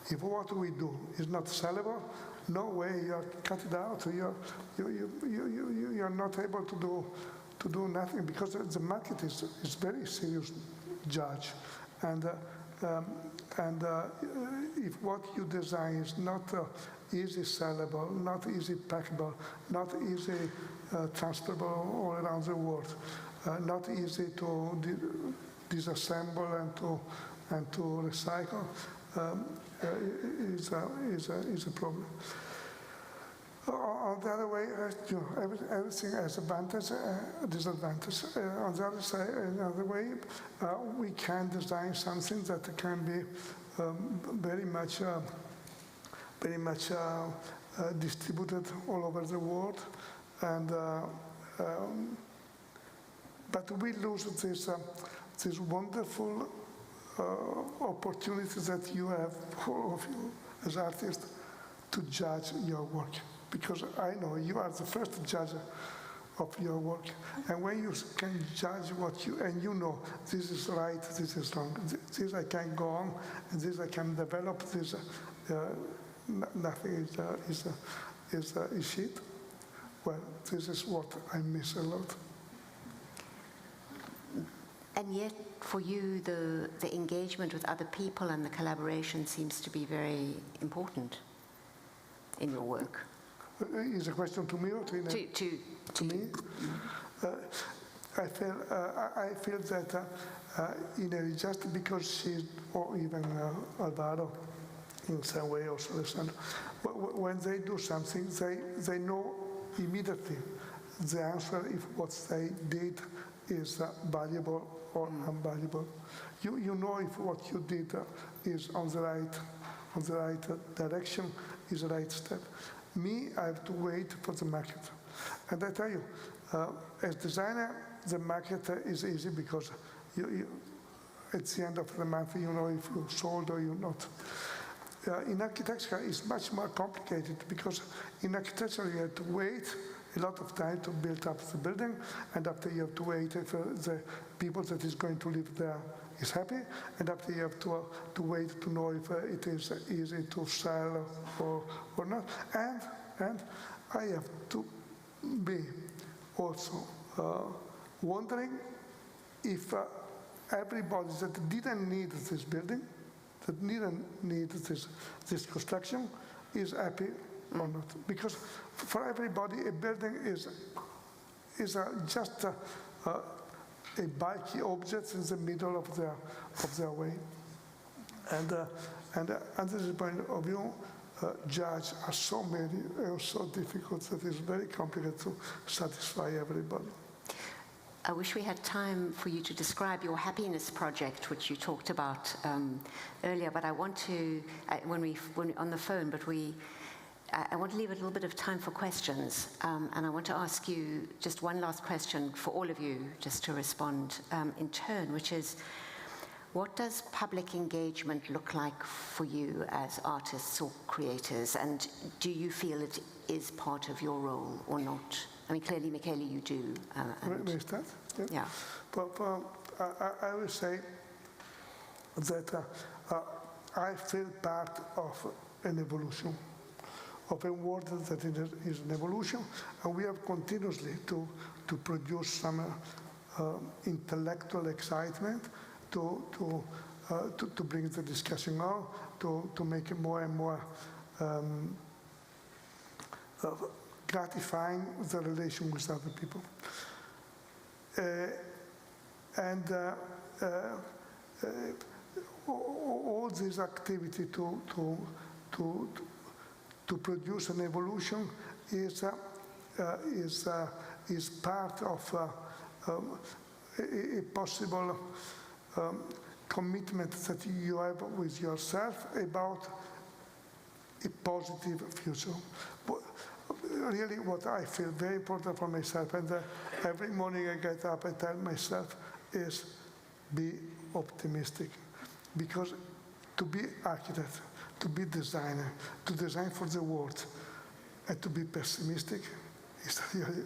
If what we do is not sellable, no way, you're cut it out. You're not able to do nothing, because the market is very serious judge, and if what you design is not easy sellable, not easy packable, not easy transferable all around the world, not easy to disassemble and to recycle, is a problem. On the other way, everything has advantage, disadvantage. On the other side, another way, we can design something that can be very much distributed all over the world, and but we lose this wonderful opportunity that you have, all of you as artists, to judge your work. Because I know you are the first judge of your work. And when you can judge and you know this is right, this is wrong, this I can go on, and this I can develop, this nothing is shit. Well, this is what I miss a lot. And yet, for you, the engagement with other people and the collaboration seems to be very important in your work. Is a question to me or to me? To I feel that just because she's, or even Alvaro, in some way also, when they do something, they know immediately the answer if what they did is valuable or unvaluable. You know if what you did is on the right direction, is the right step. Me, I have to wait for the market. And I tell you, as designer, the market is easy because you at the end of the month, you know if you sold or you're not. In architecture, it's much more complicated because in architecture, you have to wait a lot of time to build up the building, and after you have to wait if the people that is going to live there is happy, and after you have to wait to know if it is easy to sell or not. And I have to be also wondering if everybody that didn't need this building, that didn't need this construction, is happy or not. Because for everybody, a building is just a bulky object in the middle of their way. And under the point of view, judges are so many and so difficult that it's very complicated to satisfy everybody. I wish we had time for you to describe your happiness project, which you talked about earlier, but I want to, when on the phone, but I want to leave a little bit of time for questions, and I want to ask you just one last question for all of you, just to respond in turn, which is, what does public engagement look like for you as artists or creators, and do you feel it is part of your role or not? I mean, clearly, Michele, you do. May I start? Yeah. I will say that I feel part of an evolution, of a world that is an evolution, and we have continuously to produce some intellectual excitement to bring the discussion on, to make it more and more gratifying the relation with other people. All this activity to produce an evolution is part of a possible commitment that you have with yourself about a positive future. Really, what I feel very important for myself, and every morning I get up and tell myself, is be optimistic. Because to be architect, to be designer, to design for the world, and to be pessimistic is really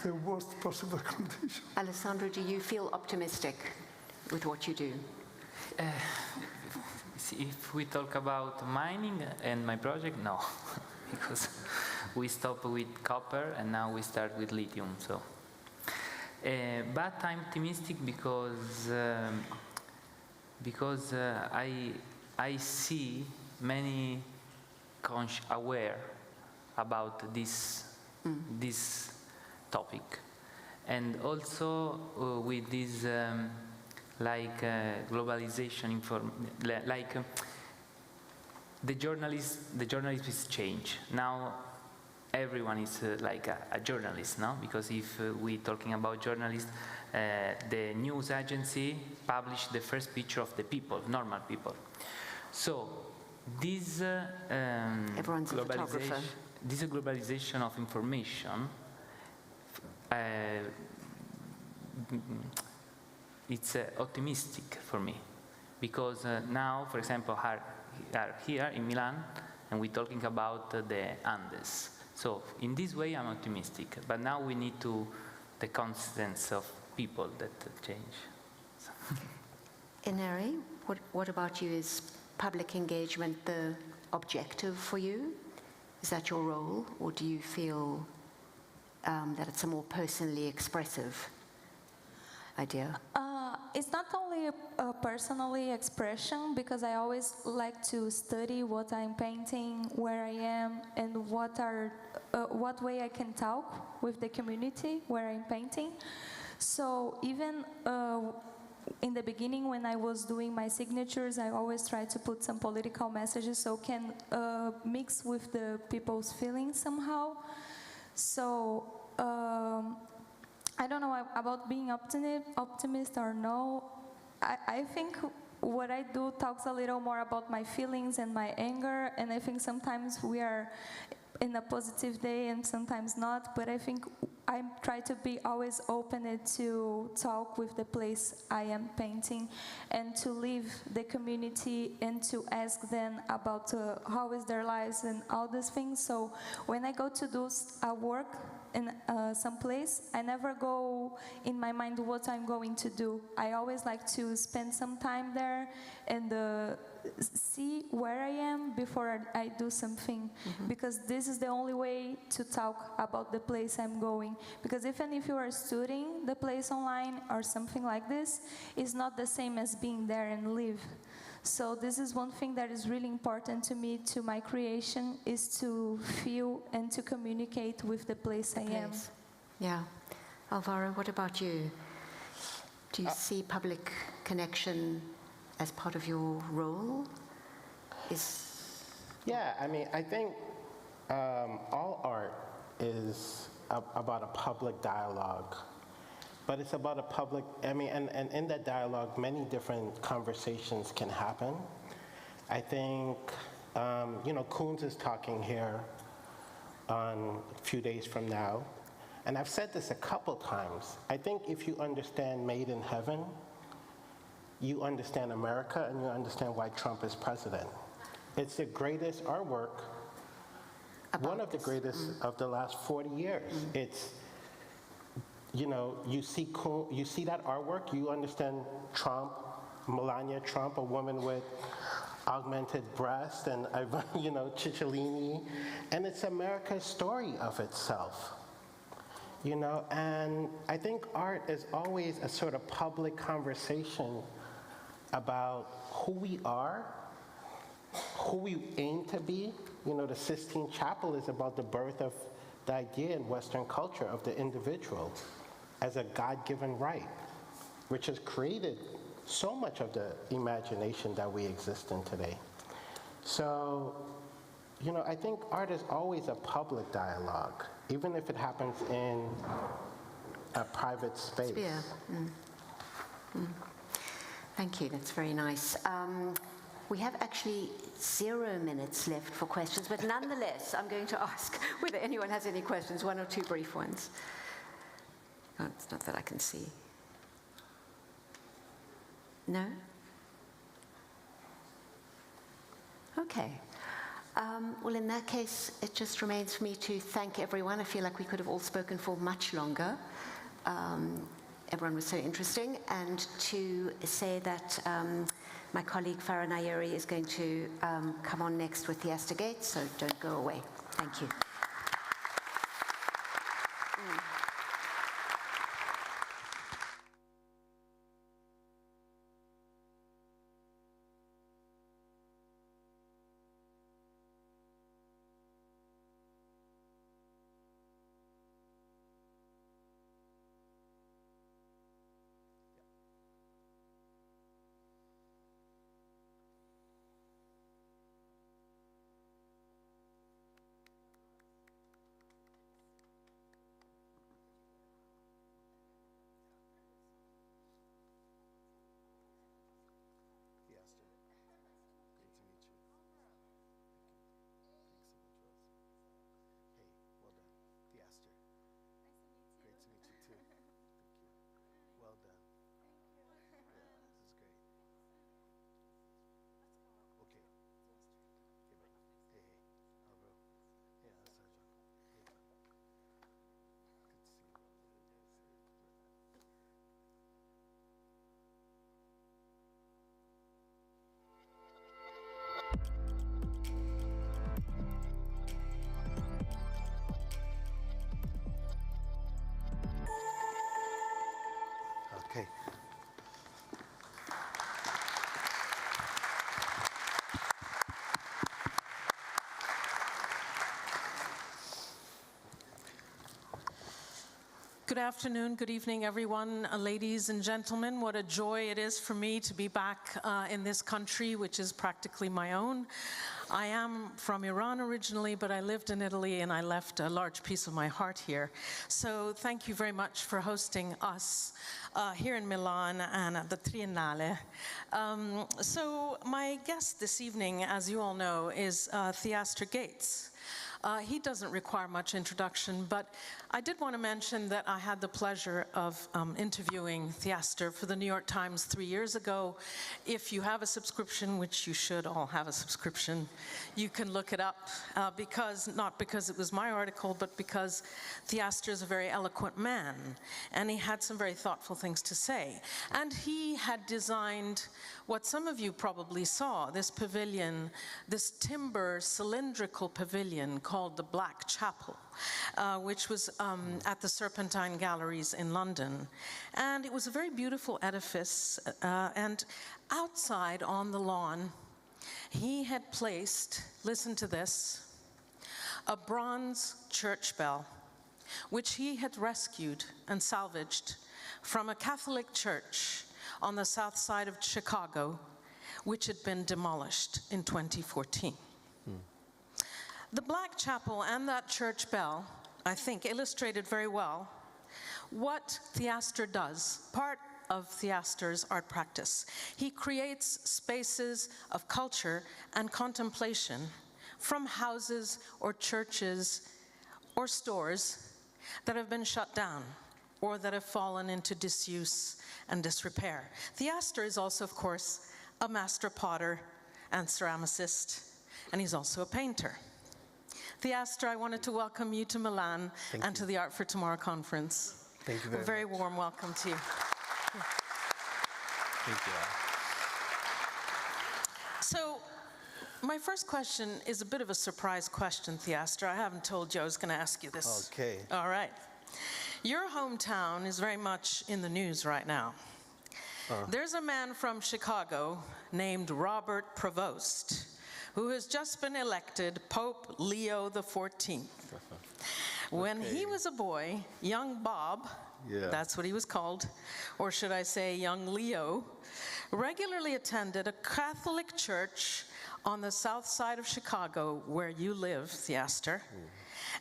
the worst possible condition. Alessandro, do you feel optimistic with what you do? If we talk about mining and my project, no. Because we stopped with copper and now we start with lithium. So, but I'm optimistic because I see many aware about this topic, and also with this globalization the journalist is change. Now everyone is like a journalist, no? Because if we're talking about journalists, the news agency published the first picture of the people, normal people. So this globalization of information, it's optimistic for me, because now, for example, are here in Milan, and we're talking about the Andes. So in this way, I'm optimistic. But now we need the constants of people that change. Ineri, what about you? Is public engagement the objective for you? Is that your role, or do you feel that it's a more personally expressive idea? It's not only a personally expression, because I always like to study what I'm painting, where I am, and what way I can talk with the community where I'm painting. So even in the beginning, when I was doing my signatures, I always try to put some political messages so can mix with the people's feelings somehow. So I don't know about being optimist or no. I think what I do talks a little more about my feelings and my anger, and I think sometimes we are in a positive day and sometimes not, but I think I try to be always open to talk with the place I am painting and to leave the community and to ask them about how is their lives and all these things. So when I go to do a work in some place, I never go in my mind what I'm going to do. I always like to spend some time there and see where I am before I do something, because this is the only way to talk about the place I'm going. Because even if you are studying the place online or something like this, it's not the same as being there and live. So this is one thing that is really important to me, to my creation, is to feel and to communicate with the place I am. Yeah. Alvaro, what about you? Do you see public connection as part of your role? Yeah, I mean, I think all art is about a public dialogue. But it's about a public, I mean, and in that dialogue, many different conversations can happen. I think, you know, Koons is talking here a few days from now. And I've said this a couple times. I think if you understand Made in Heaven, you understand America and you understand why Trump is president. It's the greatest artwork, one of the greatest of the last 40 years. It's, you know, you see that artwork, you understand Trump, Melania Trump, a woman with augmented breast, and, you know, Cicciolini, and it's America's story of itself. You know, and I think art is always a sort of public conversation about who we are, who we aim to be. You know, the Sistine Chapel is about the birth of the idea in Western culture of the individual as a God-given right, which has created so much of the imagination that we exist in today. So, you know, I think art is always a public dialogue, even if it happens in a private space. Yeah. Thank you, that's very nice. We have actually 0 minutes left for questions, but nonetheless, I'm going to ask whether anyone has any questions, 1 or 2 brief ones. Oh, it's not that I can see. No? Okay. Well, in that case, it just remains for me to thank everyone. I feel like we could have all spoken for much longer. Everyone was so interesting. And to say that my colleague Farah Nayeri is going to come on next with Theaster Gates, so don't go away. Thank you. Okay. Good afternoon, good evening, everyone. Ladies and gentlemen, what a joy it is for me to be back in this country, which is practically my own. I am from Iran originally, but I lived in Italy and I left a large piece of my heart here. So thank you very much for hosting us here in Milan and at the Triennale. So my guest this evening, as you all know, is Theaster Gates. He doesn't require much introduction, but I did want to mention that I had the pleasure of interviewing Theaster for the New York Times 3 years ago. If you have a subscription, which you should all have a subscription, you can look it up, not because it was my article, but because Theaster is a very eloquent man, and he had some very thoughtful things to say. And he had designed what some of you probably saw, this pavilion, this timber cylindrical pavilion called the Black Chapel, which was at the Serpentine Galleries in London. And it was a very beautiful edifice, and outside on the lawn, he had placed, listen to this, a bronze church bell, which he had rescued and salvaged from a Catholic church on the south side of Chicago, which had been demolished in 2014. The Black Chapel and that church bell, I think, illustrated very well what Theaster does, part of Theaster's art practice. He creates spaces of culture and contemplation from houses or churches or stores that have been shut down or that have fallen into disuse and disrepair. Theaster is also, of course, a master potter and ceramicist, and he's also a painter. Theaster, I wanted to welcome you to Milan and to the Art for Tomorrow conference. Thank you very much. A very warm welcome to you. Thank you. So, my first question is a bit of a surprise question, Theaster. I haven't told you I was going to ask you this. Okay. All right. Your hometown is very much in the news right now. There's a man from Chicago named Robert Prevost who has just been elected Pope Leo XIV. When he was a boy, young Bob, that's what he was called, or should I say young Leo, regularly attended a Catholic church on the south side of Chicago where you live, Theaster.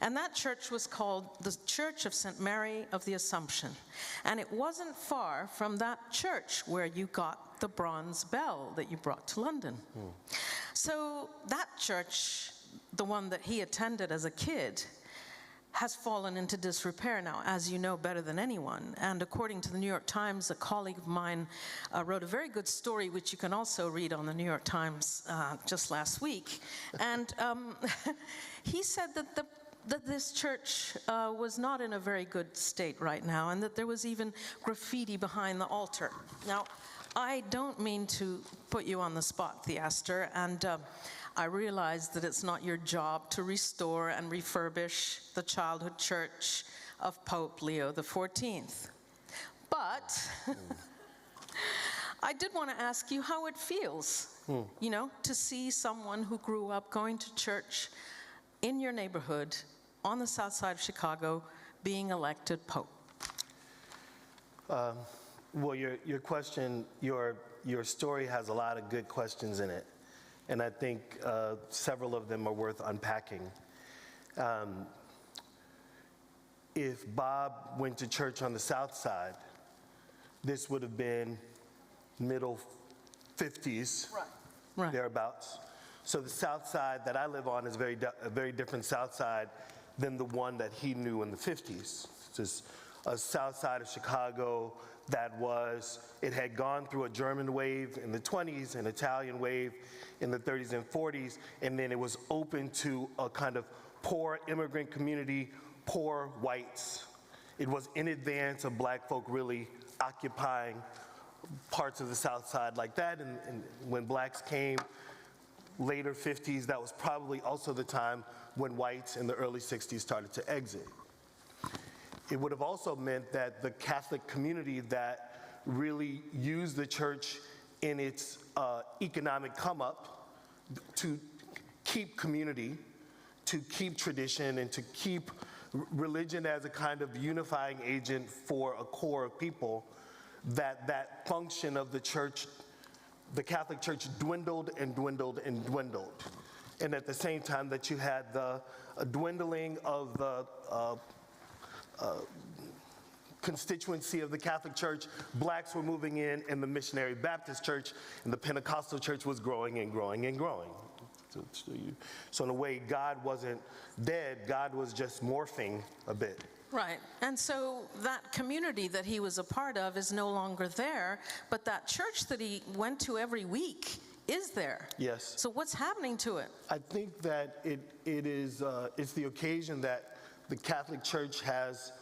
And that church was called the Church of St. Mary of the Assumption. And it wasn't far from that church where you got the bronze bell that you brought to London. So that church, the one that he attended as a kid, has fallen into disrepair now, as you know better than anyone. And according to the New York Times, a colleague of mine wrote a very good story, which you can also read on the New York Times just last week. And he said that this church was not in a very good state right now, and that there was even graffiti behind the altar. Now, I don't mean to put you on the spot, Theaster, and I realize that it's not your job to restore and refurbish the childhood church of Pope Leo XIV. But I did want to ask you how it feels, you know, to see someone who grew up going to church in your neighborhood on the south side of Chicago being elected Pope. Well, your question, your story has a lot of good questions in it. And I think several of them are worth unpacking. If Bob went to church on the south side, this would have been middle 50s, thereabouts. So the south side that I live on is a very different south side than the one that he knew in the 50s. It's a south side of Chicago it had gone through a German wave in the 20s, an Italian wave in the 30s and 40s, and then it was open to a kind of poor immigrant community, poor whites. It was in advance of black folk really occupying parts of the south side like that, and when blacks came, later 50s, that was probably also the time when whites in the early 60s started to exit. It would have also meant that the Catholic community that really used the church in its economic come up to keep community, to keep tradition, and to keep religion as a kind of unifying agent for a core of people, that function of the church, the Catholic Church, dwindled and dwindled and dwindled. And at the same time that you had the dwindling of the constituency of the Catholic Church, blacks were moving in, and the Missionary Baptist Church and the Pentecostal Church was growing and growing and growing. So in a way, God wasn't dead, God was just morphing a bit. Right, and so that community that he was a part of is no longer there, but that church that he went to every week is there. Yes. So what's happening to it? I think that it's the occasion that the Catholic Church has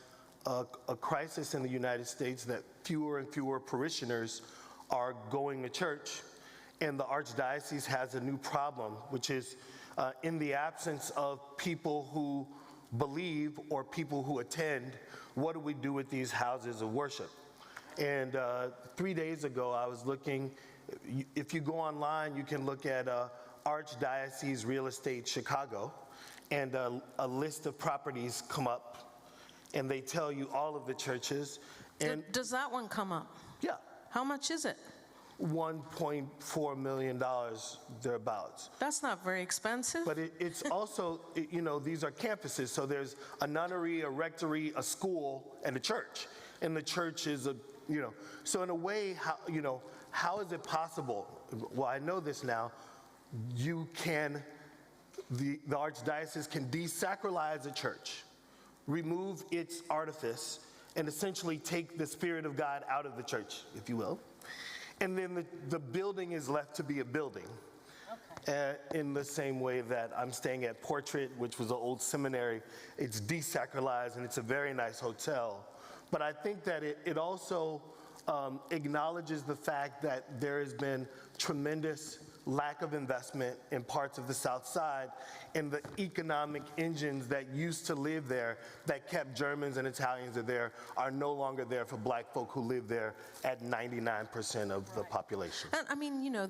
a crisis in the United States, that fewer and fewer parishioners are going to church, and the Archdiocese has a new problem, which is in the absence of people who believe or people who attend, what do we do with these houses of worship? And 3 days ago, I was looking, if you go online, you can look at Archdiocese Real Estate Chicago, and a list of properties come up, and they tell you all of the churches. And Does that one come up? yeah, How much is it? $1.4 million thereabouts. That's not very expensive. But it's also, you know, these are campuses. So there's a nunnery, a rectory, a school, and a church. And the church is you know, so in a way, how is it possible? Well, I know this now. You can, the Archdiocese can desacralize a church, remove its artifice, and essentially take the Spirit of God out of the church, if you will. And then the building is left to be a building. In the same way that I'm staying at Portrait, which was an old seminary. It's desacralized and it's a very nice hotel. But I think that it also acknowledges the fact that there has been tremendous lack of investment in parts of the South Side, and the economic engines that used to live there, that kept Germans and Italians there, are no longer there for black folk who live there at 99% of the population. And I mean, you know,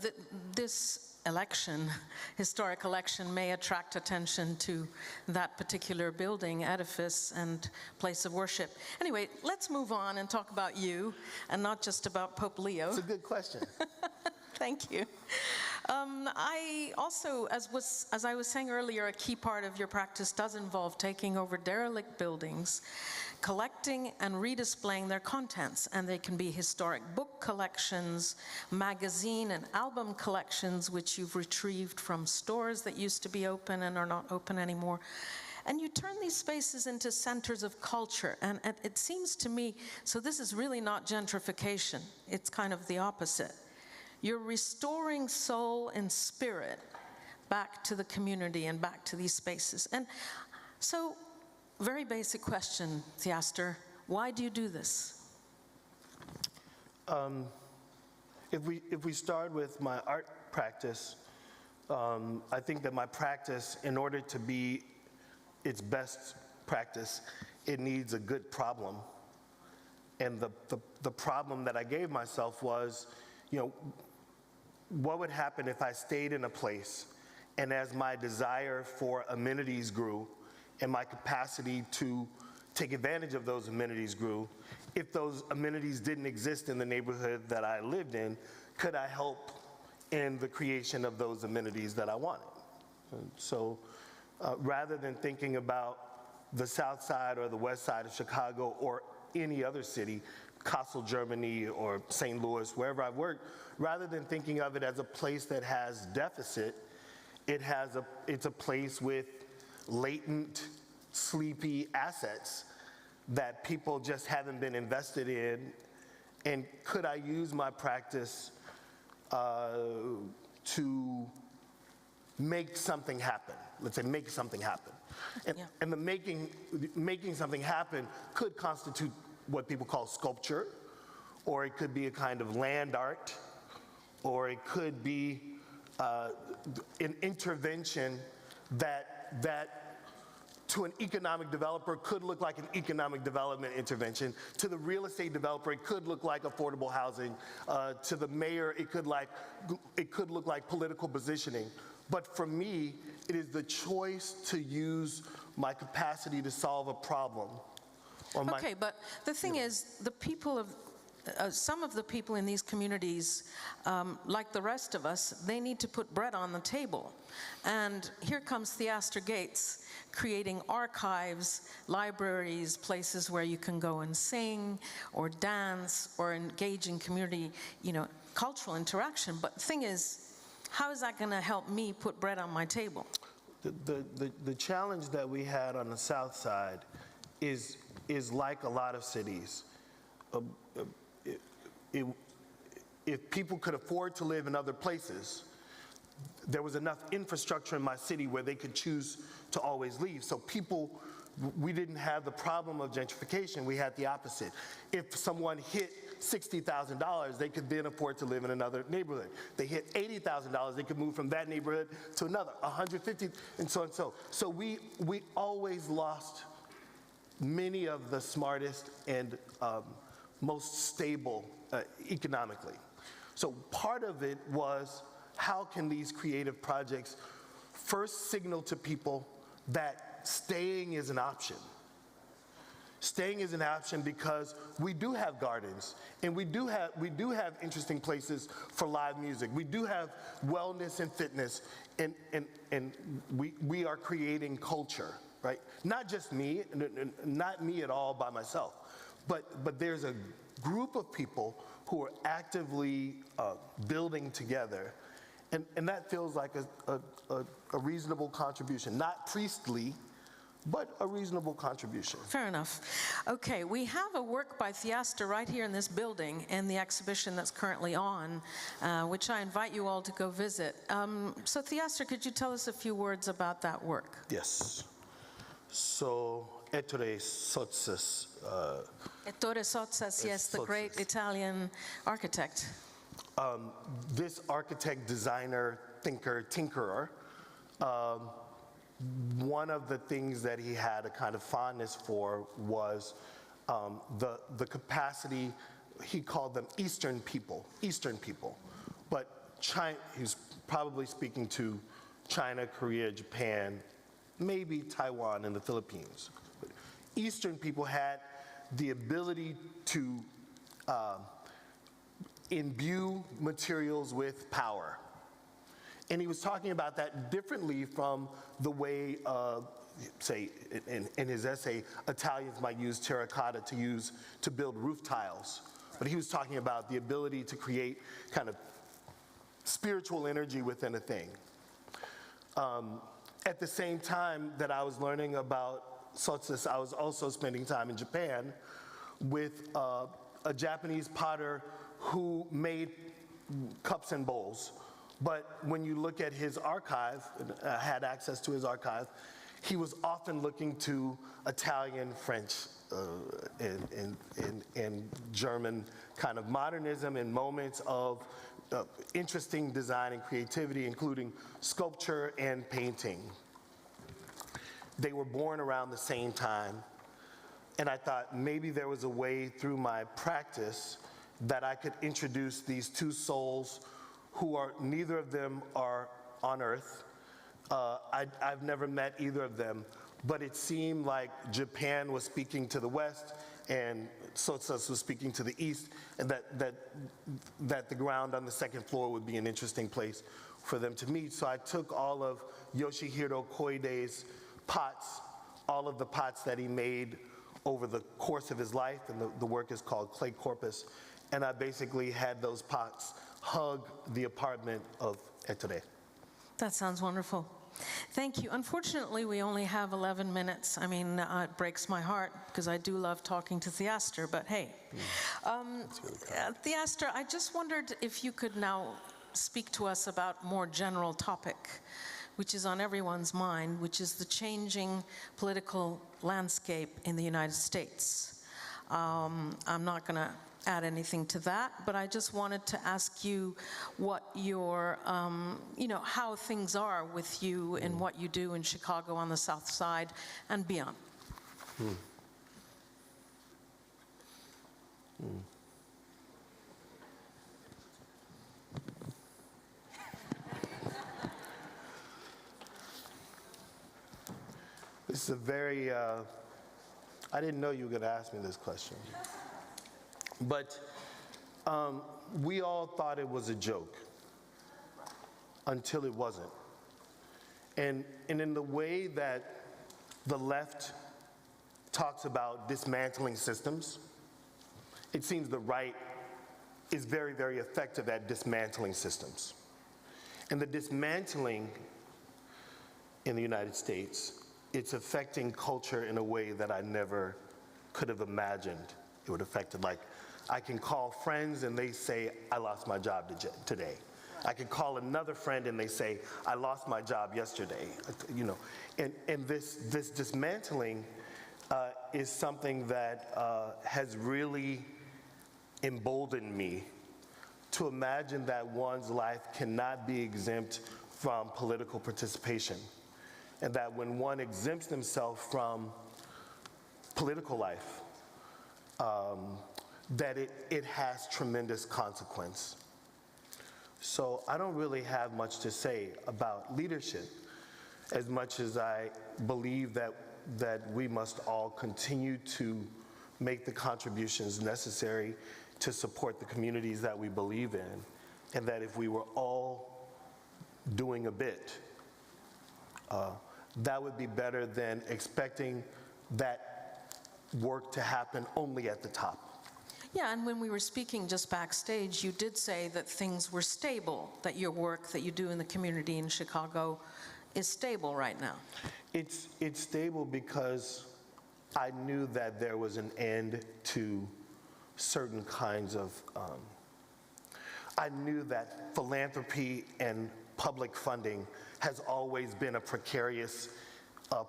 this election, historic election, may attract attention to that particular building, edifice, and place of worship. Anyway, let's move on and talk about you, and not just about Pope Leo. It's a good question. Thank you. I also, as I was saying earlier, a key part of your practice does involve taking over derelict buildings, collecting and redisplaying their contents, and they can be historic book collections, magazine and album collections, which you've retrieved from stores that used to be open and are not open anymore. And you turn these spaces into centers of culture, and it seems to me, so this is really not gentrification, it's kind of the opposite. You're restoring soul and spirit back to the community and back to these spaces. And so, very basic question, Theaster, why do you do this? If we start with my art practice, I think that my practice, in order to be its best practice, it needs a good problem. And the problem that I gave myself was, you know, what would happen if I stayed in a place, and as my desire for amenities grew and my capacity to take advantage of those amenities grew, if those amenities didn't exist in the neighborhood that I lived in, could I help in the creation of those amenities that I wanted? And so rather than thinking about the South Side or the West Side of Chicago or any other city, Kassel, Germany, or St. Louis, wherever I've worked, rather than thinking of it as a place that has deficit, it's a place with latent, sleepy assets that people just haven't been invested in. And could I use my practice to make something happen? Let's say make something happen. And the making something happen could constitute what people call sculpture, or it could be a kind of land art, or it could be an intervention that to an economic developer could look like an economic development intervention. To the real estate developer, it could look like affordable housing. To the mayor, it could look like political positioning. But for me, it is the choice to use my capacity to solve a problem. Okay, but the thing is, the people of some of the people in these communities, like the rest of us, they need to put bread on the table. And here comes Theaster Gates creating archives, libraries, places where you can go and sing or dance or engage in community, cultural interaction. But the thing is, how is that going to help me put bread on my table? The challenge that we had on the South Side is like a lot of cities. If people could afford to live in other places, there was enough infrastructure in my city where they could choose to always leave. So people we didn't have the problem of gentrification, we had the opposite. If someone hit $60,000, they could then afford to live in another neighborhood. They hit $80,000, they could move from that neighborhood to another, 150, and so and so. So we always lost many of the smartest and most stable economically. So part of it was, how can these creative projects first signal to people that staying is an option? Staying is an option because we do have gardens, and we do have interesting places for live music. We do have wellness and fitness, and we are creating culture, right? Not just me, not me at all by myself, but there's a group of people who are actively building together, and that feels like a reasonable contribution, not priestly, but a reasonable contribution. Fair enough. Okay, we have a work by Theaster right here in this building in the exhibition that's currently on, which I invite you all to go visit. So Theaster, could you tell us a few words about that work? Yes. So Ettore Sottsass. Ettore Sottsass, yes, the great Italian architect. This architect, designer, thinker, tinkerer, one of the things that he had a kind of fondness for was the capacity. He called them Eastern people, but China, he's probably speaking to China, Korea, Japan, maybe Taiwan and the Philippines. But Eastern people had the ability to imbue materials with power. And he was talking about that differently from the way, say, in his essay, Italians might use terracotta to build roof tiles. But he was talking about the ability to create kind of spiritual energy within a thing. At the same time that I was learning about Sottsass, I was also spending time in Japan with a Japanese potter who made cups and bowls. But when you look at his archive, had access to his archive, he was often looking to Italian, French, and German kind of modernism and moments of interesting design and creativity, including sculpture and painting. They were born around the same time, and I thought maybe there was a way through my practice that I could introduce these two souls who are, neither of them are on earth. I've never met either of them, but it seemed like Japan was speaking to the West and Sottsass was speaking to the East, and that the ground on the second floor would be an interesting place for them to meet. So I took all of Yoshihiro Koide's pots, all of the pots that he made over the course of his life, and the work is called Clay Corpus, and I basically had those pots hug the apartment of Ettore. That sounds wonderful. Thank you. Unfortunately, we only have 11 minutes. I mean, it breaks my heart because I do love talking to Theaster, but hey. Theaster, I just wondered if you could now speak to us about a more general topic, which is on everyone's mind, which is the changing political landscape in the United States. I'm not going to add anything to that, but I just wanted to ask you what your, how things are with you and what you do in Chicago on the South Side and beyond. This is a very, I didn't know you were going to ask me this question. But we all thought it was a joke until it wasn't. And in the way that the left talks about dismantling systems, it seems the right is very, very effective at dismantling systems. And the dismantling in the United States, it's affecting culture in a way that I never could have imagined it would affect it. Like, I can call friends and they say, I lost my job today. I can call another friend and they say, I lost my job yesterday. And this dismantling is something that has really emboldened me to imagine that one's life cannot be exempt from political participation, and that when one exempts themselves from political life, that it has tremendous consequence. So I don't really have much to say about leadership, as much as I believe that we must all continue to make the contributions necessary to support the communities that we believe in, and that if we were all doing a bit, that would be better than expecting that work to happen only at the top. Yeah, and when we were speaking just backstage, you did say that things were stable, that your work that you do in the community in Chicago is stable right now. It's stable because I knew that there was an end to certain kinds of, I knew that philanthropy and public funding has always been a precarious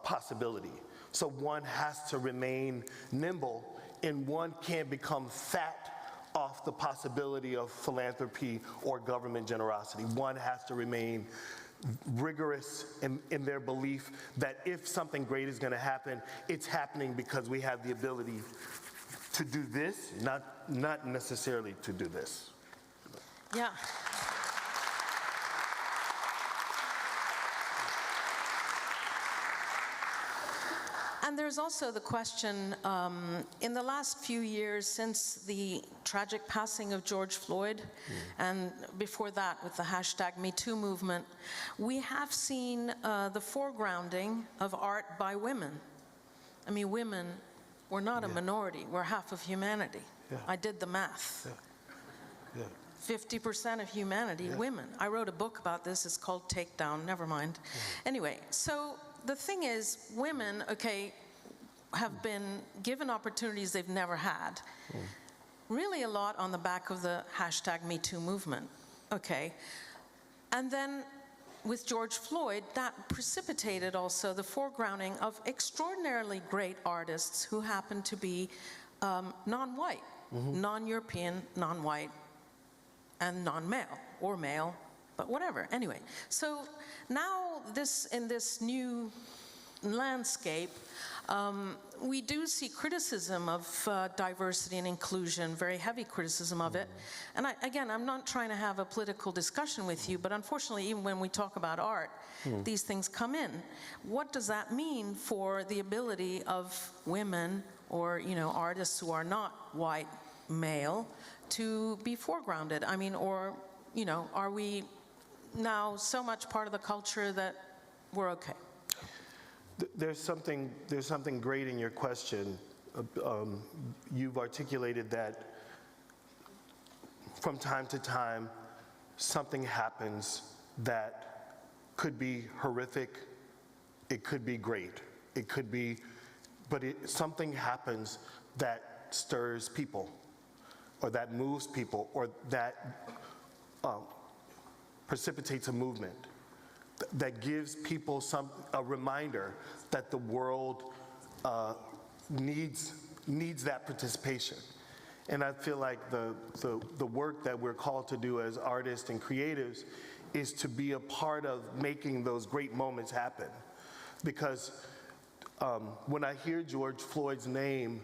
possibility. So one has to remain nimble, and one can't become fat off the possibility of philanthropy or government generosity. One has to remain rigorous in their belief that if something great is going to happen, it's happening because we have the ability to do this, not necessarily to do this. Yeah. And there's also the question, in the last few years since the tragic passing of George Floyd, and before that with the #MeToo movement, we have seen the foregrounding of art by women. I mean, women, we're not a minority, we're half of humanity. Yeah. I did the math. Yeah. 50% of humanity, women. I wrote a book about this, it's called Takedown, never mind. Anyway, so the thing is, women, okay, have been given opportunities they've never had. Really a lot on the back of the #MeToo movement, okay? And then with George Floyd, that precipitated also the foregrounding of extraordinarily great artists who happen to be non-white, non-European, non-white, and non-male, or male, but whatever, anyway. So now in this new landscape, we do see criticism of diversity and inclusion, very heavy criticism of it. And again, I'm not trying to have a political discussion with you, but unfortunately, even when we talk about art, these things come in. What does that mean for the ability of women or, artists who are not white, male, to be foregrounded? I mean, or, are we now so much part of the culture that we're okay? There's something great in your question. You've articulated that from time to time, something happens that could be horrific, it could be great, it could be, but something happens that stirs people, or that moves people, or that precipitates a movement, that gives people a reminder that the world needs that participation. And I feel like the work that we're called to do as artists and creatives is to be a part of making those great moments happen. Because when I hear George Floyd's name,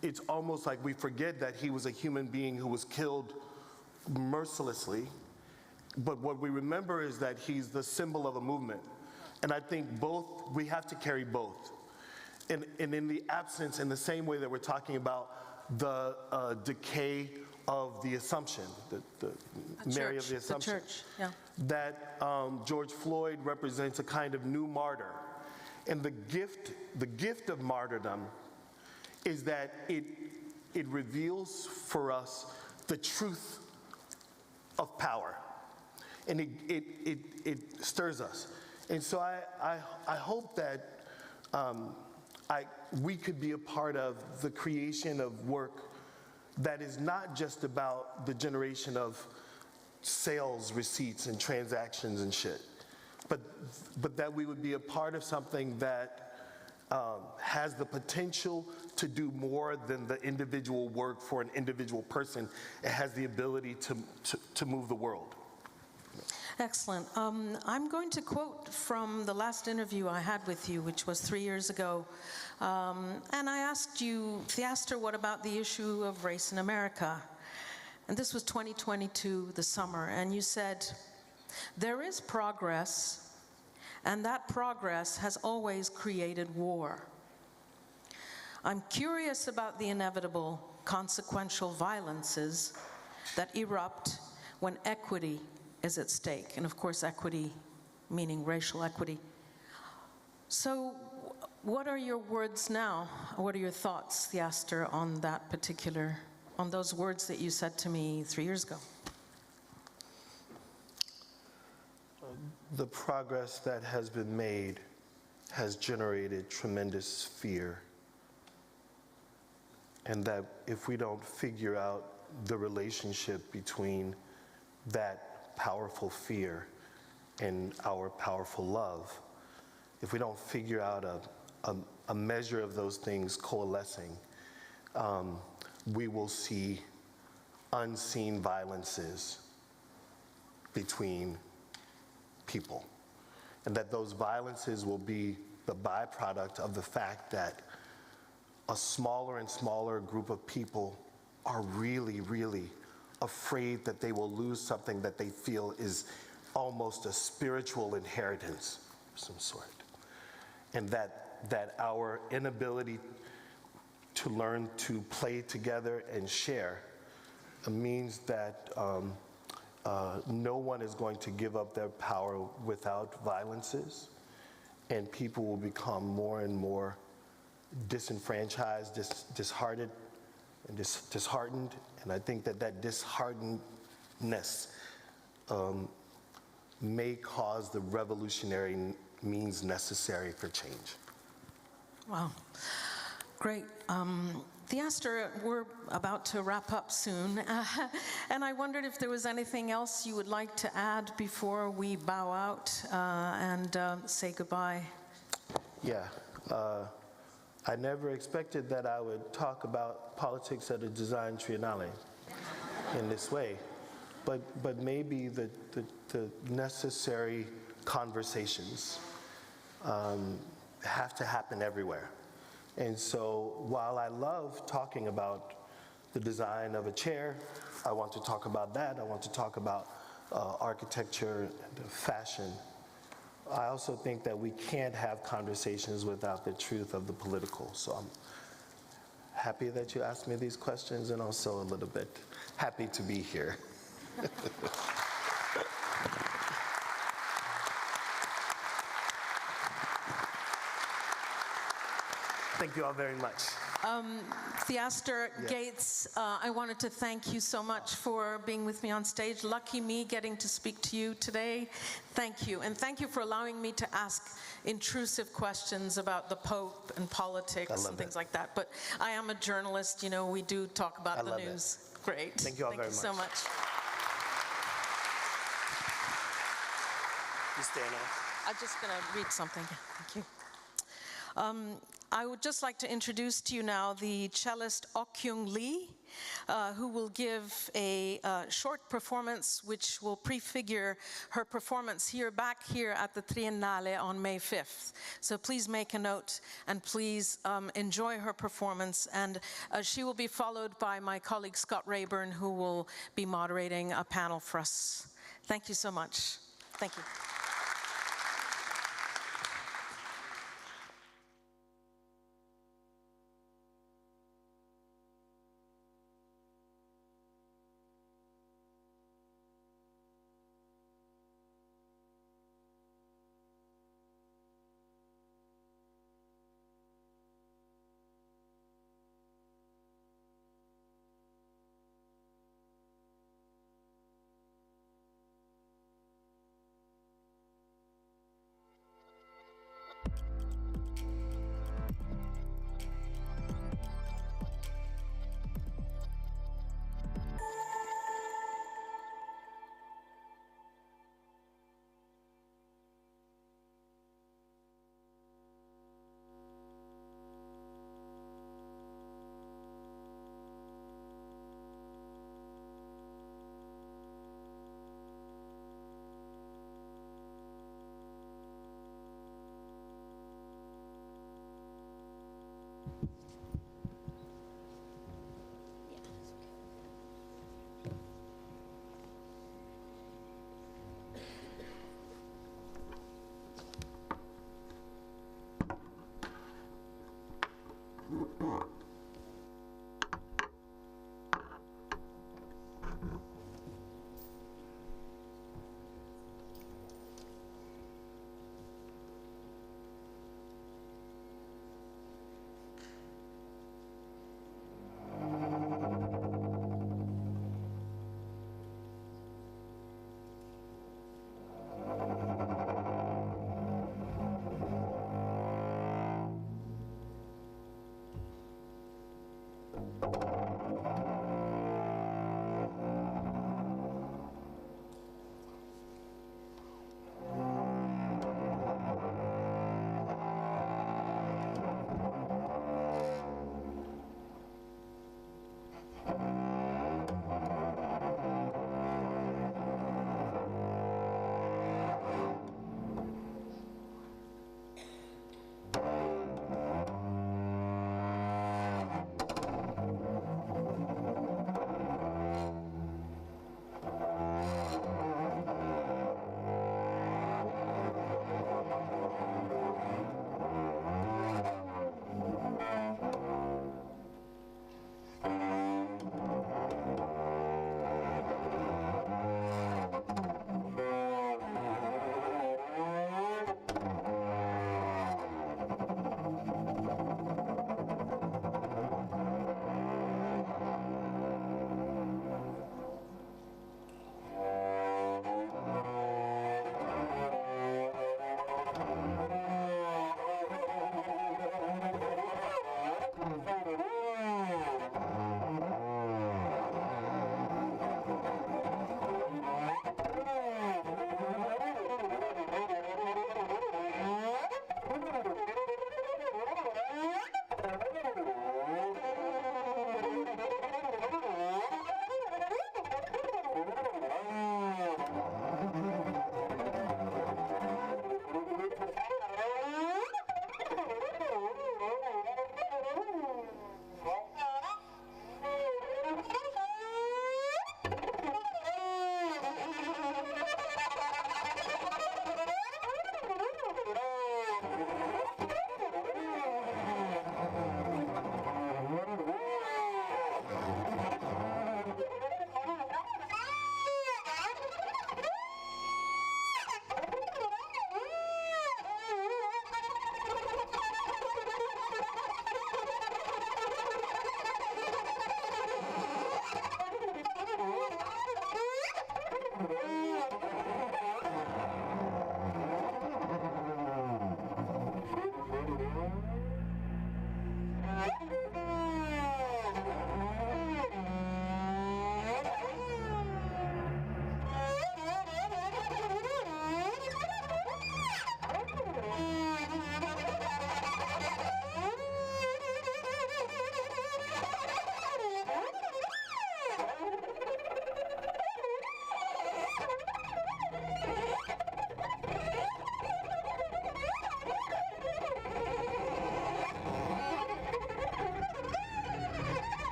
it's almost like we forget that he was a human being who was killed mercilessly. But what we remember is that he's the symbol of a movement. And I think we have to carry both. And in the absence, in the same way that we're talking about the decay of the Assumption, the Mary of the Assumption, the church, yeah. that George Floyd represents a kind of new martyr. And the gift of martyrdom is that it reveals for us the truth of power. And it stirs us. And so I hope that we could be a part of the creation of work that is not just about the generation of sales receipts and transactions and shit, but that we would be a part of something that has the potential to do more than the individual work for an individual person. It has the ability to move the world. Excellent. I'm going to quote from the last interview I had with you, which was 3 years ago. And I asked you, Theaster, what about the issue of race in America? And this was 2022, the summer. And you said, there is progress, and that progress has always created war. I'm curious about the inevitable consequential violences that erupt when equity is at stake, and of course equity meaning racial equity. So what are your words now? What are your thoughts, Theaster, on that particular, on those words that you said to me 3 years ago? The progress that has been made has generated tremendous fear, and that if we don't figure out the relationship between that powerful fear and our powerful love, if we don't figure out a measure of those things coalescing, we will see unseen violences between people. And that those violences will be the byproduct of the fact that a smaller and smaller group of people are really, really afraid that they will lose something that they feel is almost a spiritual inheritance of some sort. And that our inability to learn to play together and share means that no one is going to give up their power without violences, and people will become more and more disenfranchised, disheartened, and disheartened. And I think that disheartenedness may cause the revolutionary means necessary for change. Wow, great. Theaster, we're about to wrap up soon, and I wondered if there was anything else you would like to add before we bow out and say goodbye. Yeah, I never expected that I would talk about politics at a design triennale in this way, but maybe the necessary conversations have to happen everywhere. And so while I love talking about the design of a chair, I want to talk about that. I want to talk about architecture and fashion. I also think that we can't have conversations without the truth of the political. So I'm happy that you asked me these questions, and also a little bit happy to be here. Thank you all very much. Theaster Yeah. Gates, I wanted to thank you so much for being with me on stage. Lucky me getting to speak to you today. Thank you. And thank you for allowing me to ask intrusive questions about the Pope and politics and things like that. But I am a journalist, you know, we do talk about the news. Great. Thank you all very much. Thank you so much. You stay now. I'm just going to read something. Thank you. I would just like to introduce to you now the cellist Ok Kyung Lee, who will give a short performance which will prefigure her performance back here at the Triennale on May 5th. So please make a note and please enjoy her performance. And she will be followed by my colleague Scott Rayburn, who will be moderating a panel for us. Thank you so much. Thank you.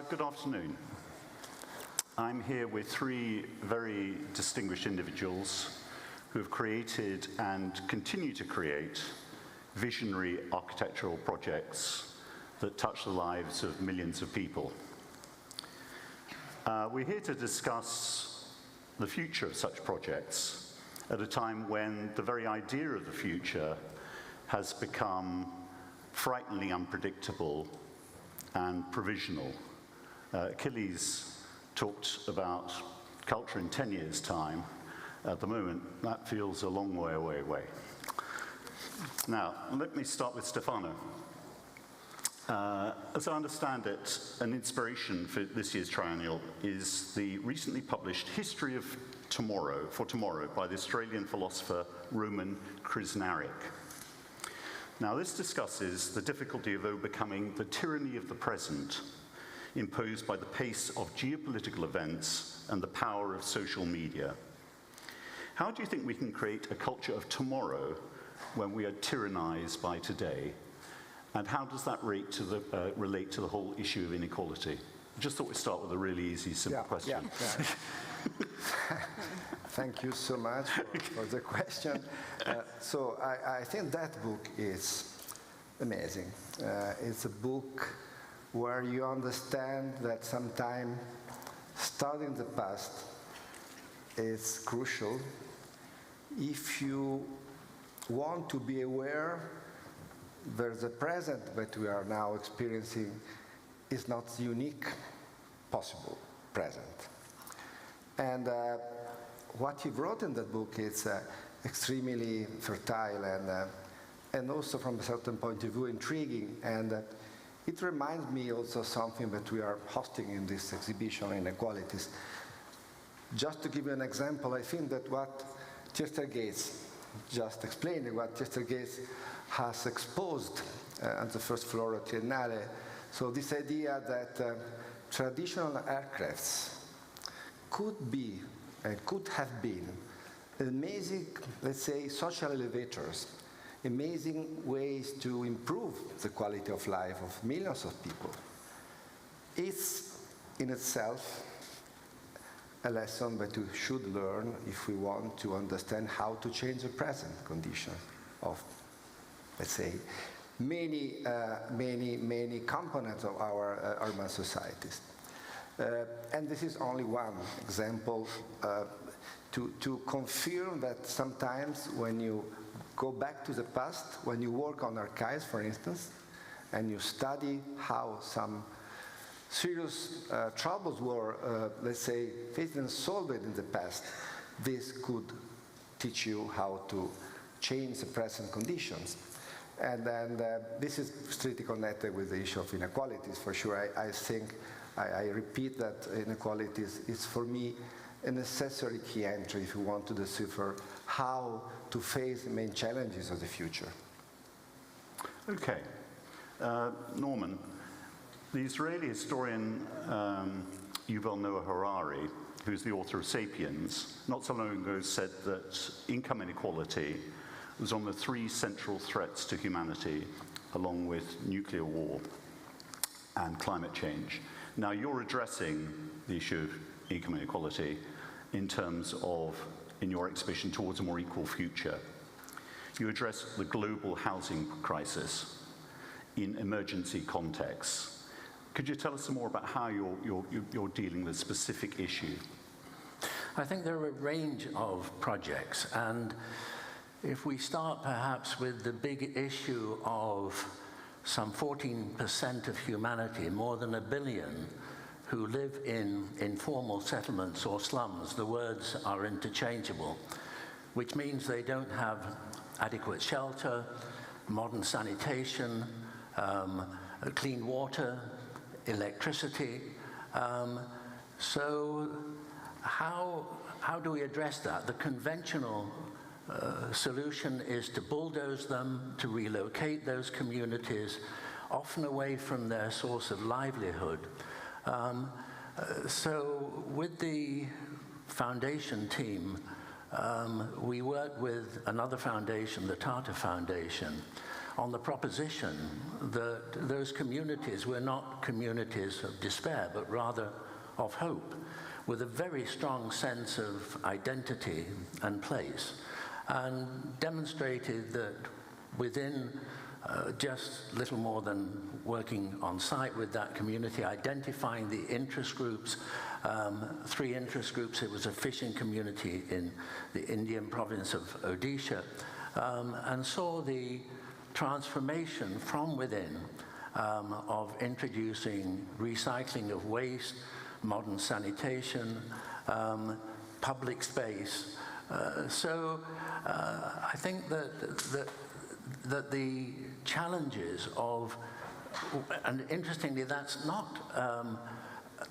Good afternoon. I'm here with three very distinguished individuals who have created and continue to create visionary architectural projects that touch the lives of millions of people. We're here to discuss the future of such projects at a time when the very idea of the future has become frighteningly unpredictable and provisional. Achilles talked about culture in 10 years' time. At the moment, that feels a long way away. Now, let me start with Stefano. As I understand it, an inspiration for this year's triennial is the recently published History of Tomorrow, for Tomorrow, by the Australian philosopher Roman Krznaric. Now, this discusses the difficulty of overcoming the tyranny of the present imposed by the pace of geopolitical events and the power of social media. How do you think we can create a culture of tomorrow when we are tyrannized by today? And how does that relate to the whole issue of inequality? I just thought we'd start with a really easy, simple question. Thank you so much for the question. So I think that book is amazing. It's a book where you understand that sometimes studying the past is crucial if you want to be aware that the present that we are now experiencing is not the unique possible present. And what you wrote in that book is extremely fertile and also from a certain point of view intriguing. And it reminds me also something that we are hosting in this exhibition, Inequalities. Just to give you an example, I think that what Chester Gates, just explaining what Chester Gates has exposed on the first floor of Triennale, so this idea that traditional aircrafts could be and could have been amazing, let's say, social elevators, amazing ways to improve the quality of life of millions of people. It's in itself a lesson that we should learn if we want to understand how to change the present condition of, let's say, many components of our urban societies. And this is only one example to confirm that sometimes when you go back to the past, when you work on archives, for instance, and you study how some serious troubles were, let's say, faced and solved in the past, this could teach you how to change the present conditions. And then this is strictly connected with the issue of inequalities, for sure. I think, I repeat that inequalities is, for me, a necessary key entry if you want to decipher how to face the main challenges of the future. Okay. Norman, the Israeli historian Yuval Noah Harari, who's the author of *Sapiens*, not so long ago said that income inequality was one of the three central threats to humanity, along with nuclear war and climate change. Now, you're addressing the issue of income inequality in terms of, in your exhibition, Towards a More Equal Future. You address the global housing crisis in emergency contexts. Could you tell us some more about how you're dealing with a specific issue? I think there are a range of projects, and if we start perhaps with the big issue of some 14% of humanity, more than 1 billion, who live in informal settlements or slums, the words are interchangeable, which means they don't have adequate shelter, modern sanitation, clean water, electricity. So how do we address that? The conventional solution is to bulldoze them, to relocate those communities, often away from their source of livelihood. So with the foundation team, we work with another foundation, the Tata Foundation, on the proposition that those communities were not communities of despair, but rather of hope, with a very strong sense of identity and place, and demonstrated that within just little more than working on site with that community, identifying the interest groups, 3 interest groups. It was a fishing community in the Indian province of Odisha, and saw the transformation from within of introducing recycling of waste, modern sanitation, public space. So I think that the challenges of, and interestingly, that's not,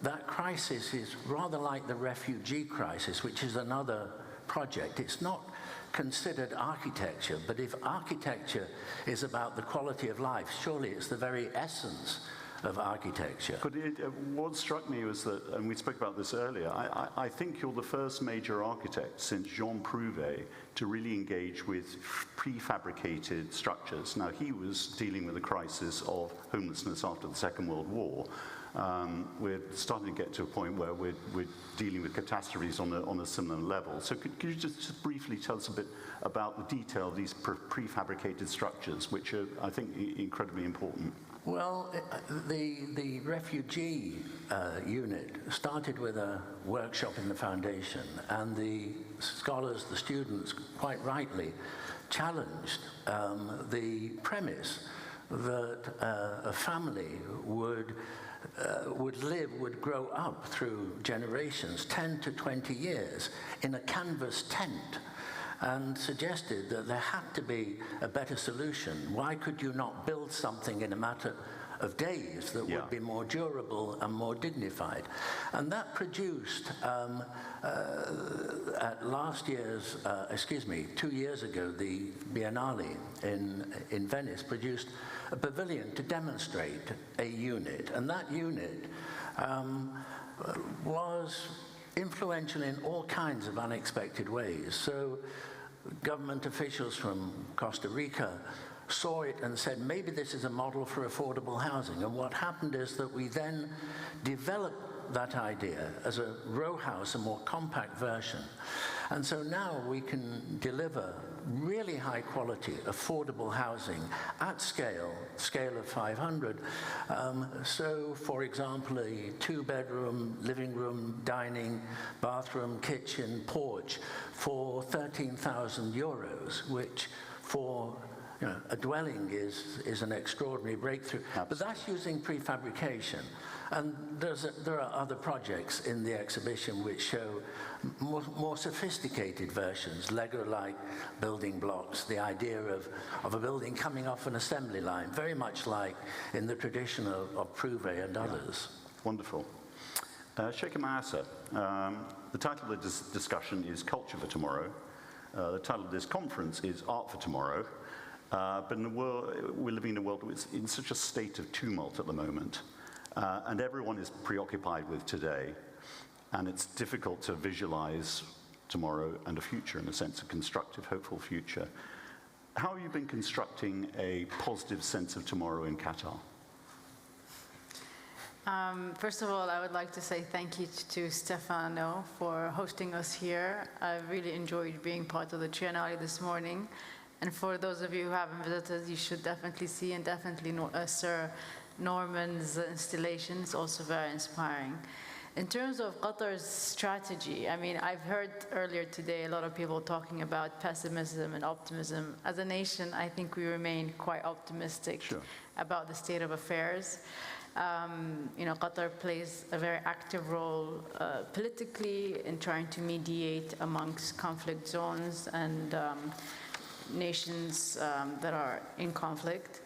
that crisis is rather like the refugee crisis, which is another project. It's not considered architecture, but if architecture is about the quality of life, surely it's the very essence of architecture. But what struck me was that, and we spoke about this earlier, I think you're the first major architect since Jean Prouvé to really engage with prefabricated structures. Now, he was dealing with the crisis of homelessness after the Second World War. We're starting to get to a point where we're dealing with catastrophes on a similar level. So could you just briefly tell us a bit about the detail of these prefabricated structures, which are, I think, incredibly important? Well, the refugee unit started with a workshop in the foundation, and the scholars, the students, quite rightly challenged the premise that a family would grow up through generations, 10 to 20 years, in a canvas tent, and suggested that there had to be a better solution. Why could you not build something in a matter of days that would be more durable and more dignified? And that produced, at last year's, 2 years ago, the Biennale in Venice produced a pavilion to demonstrate a unit. And that unit was influential in all kinds of unexpected ways. So government officials from Costa Rica saw it and said, maybe this is a model for affordable housing. And what happened is that we then developed that idea as a row house, a more compact version. And so now we can deliver really high quality, affordable housing at scale of 500. So, for example, a 2-bedroom, living room, dining, bathroom, kitchen, porch for 13,000 euros, which for a dwelling is an extraordinary breakthrough. Absolutely. But that's using prefabrication. And there are other projects in the exhibition which show more sophisticated versions, Lego-like building blocks, the idea of a building coming off an assembly line, very much like in the tradition of Prouvé and others. Wonderful. Sheikha Mayasa, the title of this discussion is Culture for Tomorrow. The title of this conference is Art for Tomorrow. But in the world, we're living in a world that's in such a state of tumult at the moment. And everyone is preoccupied with today, and it's difficult to visualize tomorrow and a future, in a sense, a constructive, hopeful future. How have you been constructing a positive sense of tomorrow in Qatar? First of all, I would like to say thank you to Stefano for hosting us here. I really enjoyed being part of the Triennale this morning. And for those of you who haven't visited, you should definitely see, and definitely Sir Norman's installation is also very inspiring. In terms of Qatar's strategy, I mean, I've heard earlier today a lot of people talking about pessimism and optimism. As a nation, I think we remain quite optimistic about the state of affairs. Qatar plays a very active role politically in trying to mediate amongst conflict zones and nations that are in conflict.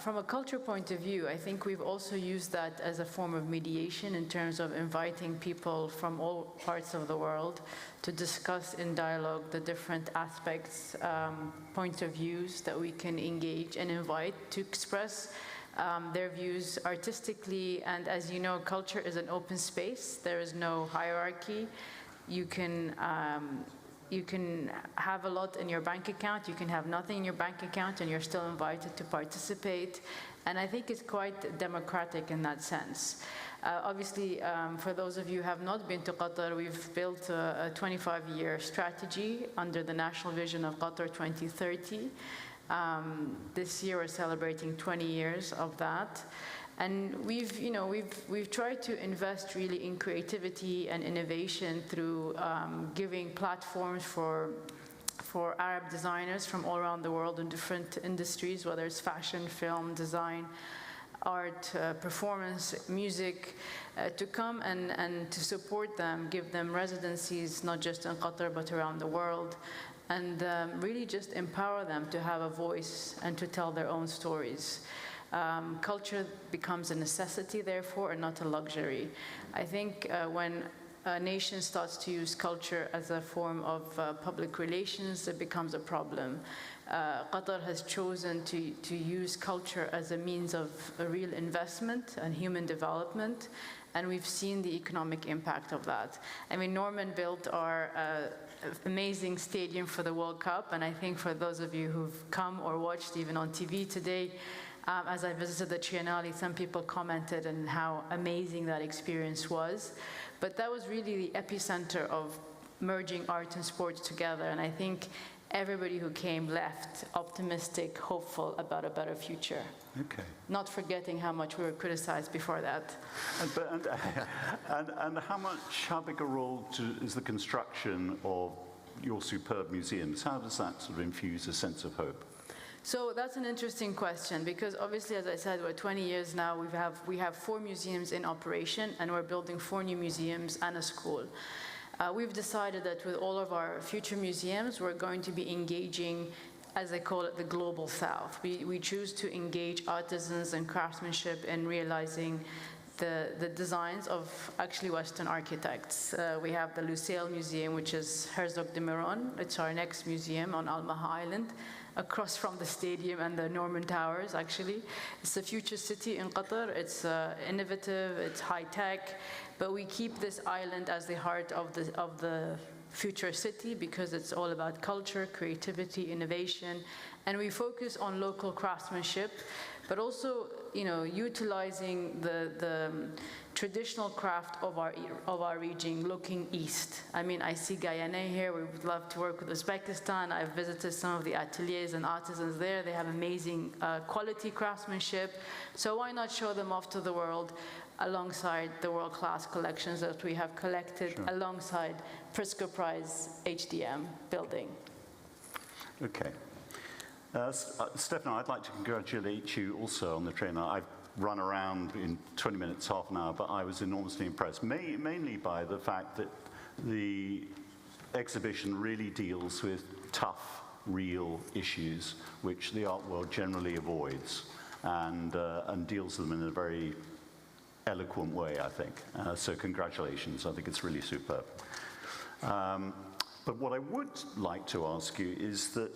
From a culture point of view, I think we've also used that as a form of mediation in terms of inviting people from all parts of the world to discuss in dialogue the different aspects, points of views that we can engage and invite to express their views artistically. And as you know, culture is an open space. There is no hierarchy. You can you can have a lot in your bank account, you can have nothing in your bank account, and you're still invited to participate. And I think it's quite democratic in that sense. Obviously, for those of you who have not been to Qatar, we've built a 25-year strategy under the national vision of Qatar 2030. This year we're celebrating 20 years of that. And we've tried to invest really in creativity and innovation through giving platforms for Arab designers from all around the world in different industries, whether it's fashion, film, design, art, performance, music, to come and to support them, give them residencies, not just in Qatar, but around the world, and really just empower them to have a voice and to tell their own stories. Culture becomes a necessity, therefore, and not a luxury. I think when a nation starts to use culture as a form of public relations, it becomes a problem. Qatar has chosen to use culture as a means of a real investment and human development, and we've seen the economic impact of that. I mean, Norman built our amazing stadium for the World Cup, and I think for those of you who've come or watched even on TV today, as I visited the Triennale, some people commented on how amazing that experience was. But that was really the epicenter of merging art and sports together, and I think everybody who came left optimistic, hopeful about a better future. Okay. Not forgetting how much we were criticized before that. And how big a role is the construction of your superb museums? How does that sort of infuse a sense of hope? So that's an interesting question, because obviously, as I said, we're 20 years now. We have 4 museums in operation, and we're building 4 new museums and a school. We've decided that with all of our future museums, we're going to be engaging, as I call it, the global south. We choose to engage artisans and craftsmanship in realizing the designs of actually Western architects. We have the Lusail Museum, which is Herzog de Meuron. It's our next museum on Al Maha Island, across from the stadium and the Norman Towers, actually. It's a future city in Qatar. It's innovative, it's high-tech, but we keep this island as the heart of the future city because it's all about culture, creativity, innovation, and we focus on local craftsmanship, but also, utilizing the traditional craft of our region, looking east. I mean, I see Guyana here. We would love to work with Uzbekistan. I've visited some of the ateliers and artisans there. They have amazing quality craftsmanship. So why not show them off to the world alongside the world-class collections that we have collected alongside Pritzker Prize HDM building? Okay. Stefano, I'd like to congratulate you also on the train. I've run around in 20 minutes, half an hour, but I was enormously impressed, mainly by the fact that the exhibition really deals with tough, real issues, which the art world generally avoids, and deals with them in a very eloquent way, I think. So congratulations, I think it's really superb. But what I would like to ask you is that,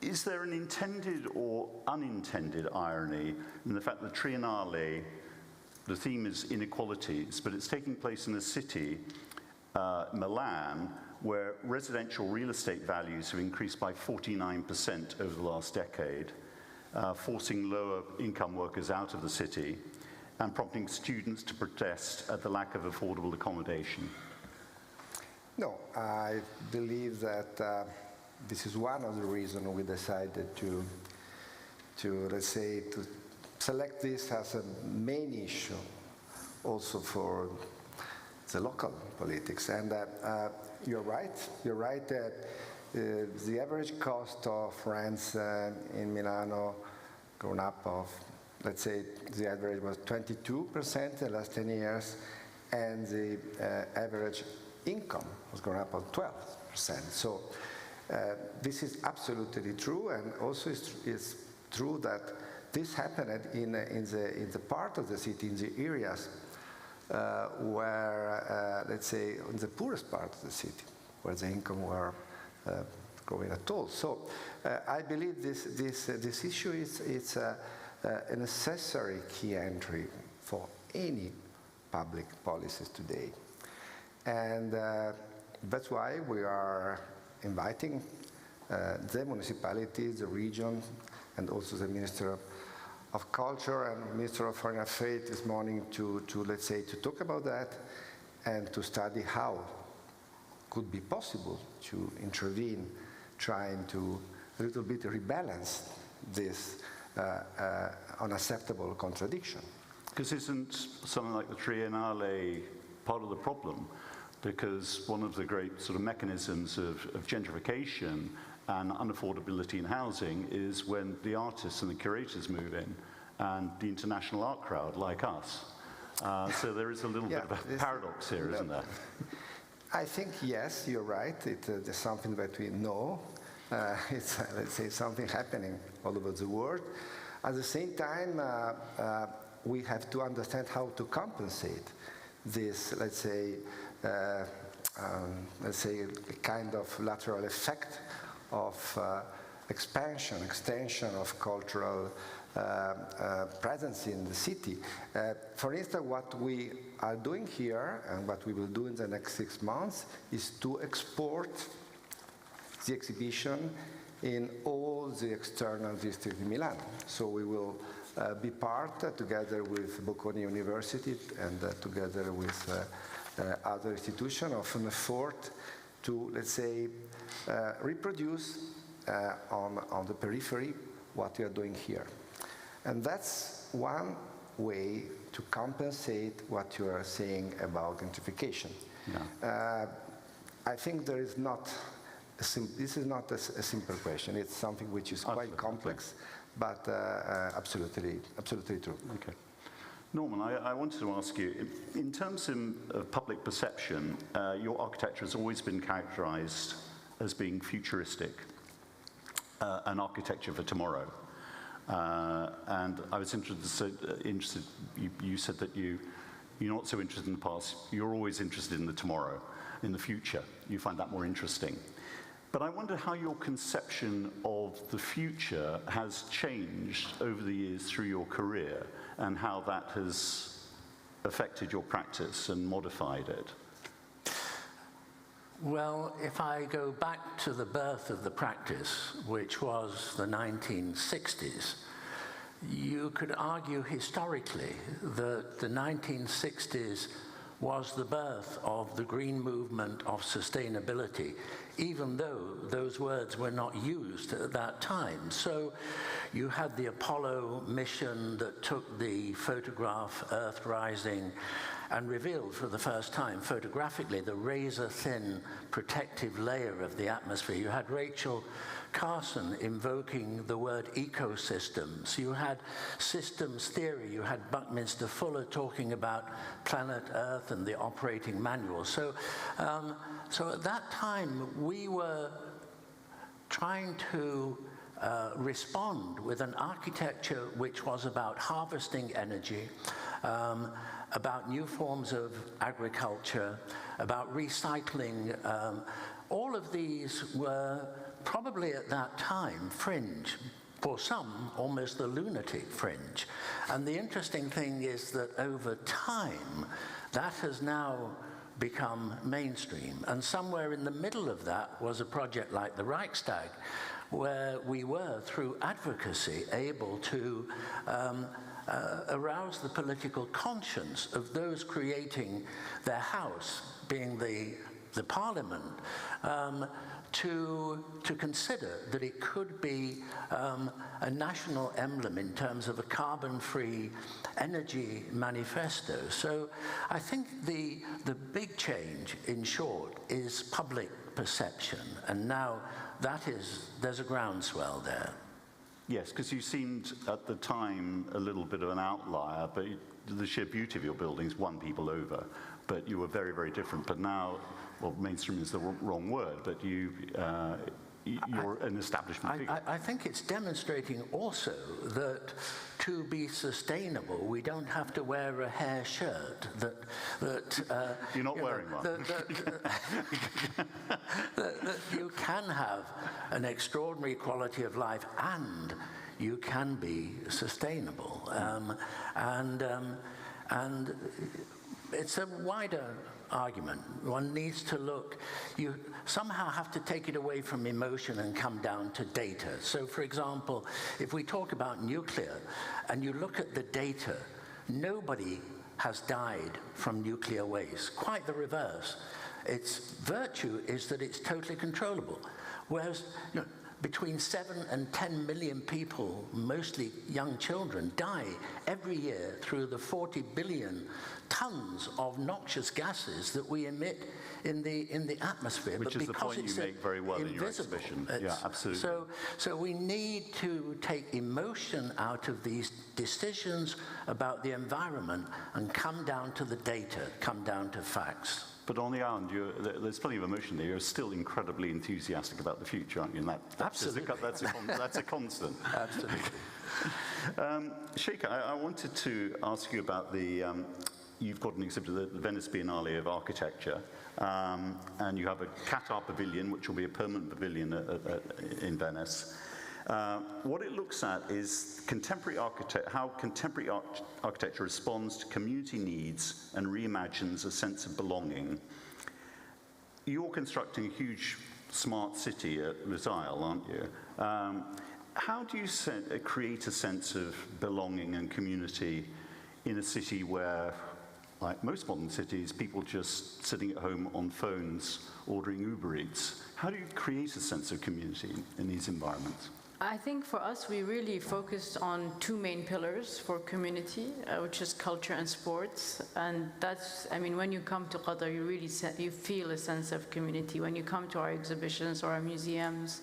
is there an intended or unintended irony in the fact that Triennale, the theme is inequalities, but it's taking place in a city, Milan, where residential real estate values have increased by 49% over the last decade, forcing lower income workers out of the city and prompting students to protest at the lack of affordable accommodation? No, I believe that this is one of the reasons we decided to select this as a main issue also for the local politics. And you're right that the average cost of rents in Milano gone up of, let's say, the average was 22% in the last 10 years, and the average income was going up of 12%. So this is absolutely true, and also it's true that this happened in the part of the city, in the areas where, let's say, in the poorest part of the city, where the income were growing at all. So I believe this issue is a necessary key entry for any public policies today. And That's why we are inviting the municipalities, the region, and also the Minister of Culture and Minister of Foreign Affairs this morning to let's say, to talk about that and to study how could be possible to intervene, trying to a little bit rebalance this unacceptable contradiction. Because isn't something like the Triennale part of the problem? Because one of the great sort of mechanisms of gentrification and unaffordability in housing is when the artists and the curators move in, and the international art crowd like us. So there is a little bit of a paradox here, isn't there? I think, yes, you're right. There's something that we know. It's, let's say, something happening all over the world. At the same time, we have to understand how to compensate this, let's say, a kind of lateral effect of extension of cultural presence in the city. For instance, what we are doing here and what we will do in the next 6 months is to export the exhibition in all the external districts in Milan. So we will be part, together with Bocconi University and together with other institutions, of an effort to, let's say, reproduce on the periphery what we are doing here. And that's one way to compensate what you are saying about gentrification. Yeah. I think there is not, this is not a simple question. It's something which is quite complex, but absolutely true. Okay. Norman, I wanted to ask you, in terms of public perception, your architecture has always been characterized as being futuristic, an architecture for tomorrow. And I was interested, you said that you're not so interested in the past, you're always interested in the tomorrow, in the future. You find that more interesting. But I wonder how your conception of the future has changed over the years through your career, and how that has affected your practice and modified it. Well, if I go back to the birth of the practice, which was the 1960s, you could argue historically that the 1960s was the birth of the green movement of sustainability, even though those words were not used at that time. So you had the Apollo mission that took the photograph Earth rising and revealed for the first time photographically the razor-thin protective layer of the atmosphere. You had Rachel Carson invoking the word ecosystems. You had systems theory. You had Buckminster Fuller talking about planet Earth and the operating manual. So at that time, we were trying to respond with an architecture which was about harvesting energy, about new forms of agriculture, about recycling. All of these were probably at that time fringe, for some almost the lunatic fringe. And the interesting thing is that over time, that has now become mainstream. And somewhere in the middle of that was a project like the Reichstag, where we were, through advocacy, able to arouse the political conscience of those creating their house, being the parliament, to consider that it could be a national emblem in terms of a carbon-free energy manifesto. So I think the big change, in short, is public perception, and now there's a groundswell there. Yes, because you seemed at the time a little bit of an outlier, but the sheer beauty of your buildings won people over. But you were very, very different. But now, well, mainstream is the wrong word, but you're an establishment figure. I think it's demonstrating also that to be sustainable, we don't have to wear a hair shirt. You're not wearing one. That you can have an extraordinary quality of life and you can be sustainable. And it's a wider argument. One needs to look, you somehow have to take it away from emotion and come down to data. So for example, if we talk about nuclear and you look at the data, nobody has died from nuclear waste, quite the reverse. Its virtue is that it's totally controllable. Whereas between 7 and 10 million people, mostly young children, die every year through the 40 billion tons of noxious gases that we emit in the atmosphere. Which is the point you make very well in your exhibition. Yeah, absolutely. So we need to take emotion out of these decisions about the environment and come down to the data, come down to facts. But on the other hand, there's plenty of emotion there. You're still incredibly enthusiastic about the future, aren't you? And Absolutely. That's a constant. Absolutely. Sheikha, I wanted to ask you about the, you've got an exhibit at the Venice Biennale of Architecture, and you have a Qatar Pavilion, which will be a permanent pavilion in Venice. What it looks at is how contemporary architecture responds to community needs and reimagines a sense of belonging. You're constructing a huge smart city at Lusail, aren't you? How do you create a sense of belonging and community in a city where, like most modern cities, people just sitting at home on phones ordering Uber Eats? How do you create a sense of community in these environments? I think for us, we really focused on two main pillars for community, which is culture and sports. And that's, I mean, when you come to Qatar, you really you feel a sense of community. When you come to our exhibitions or our museums,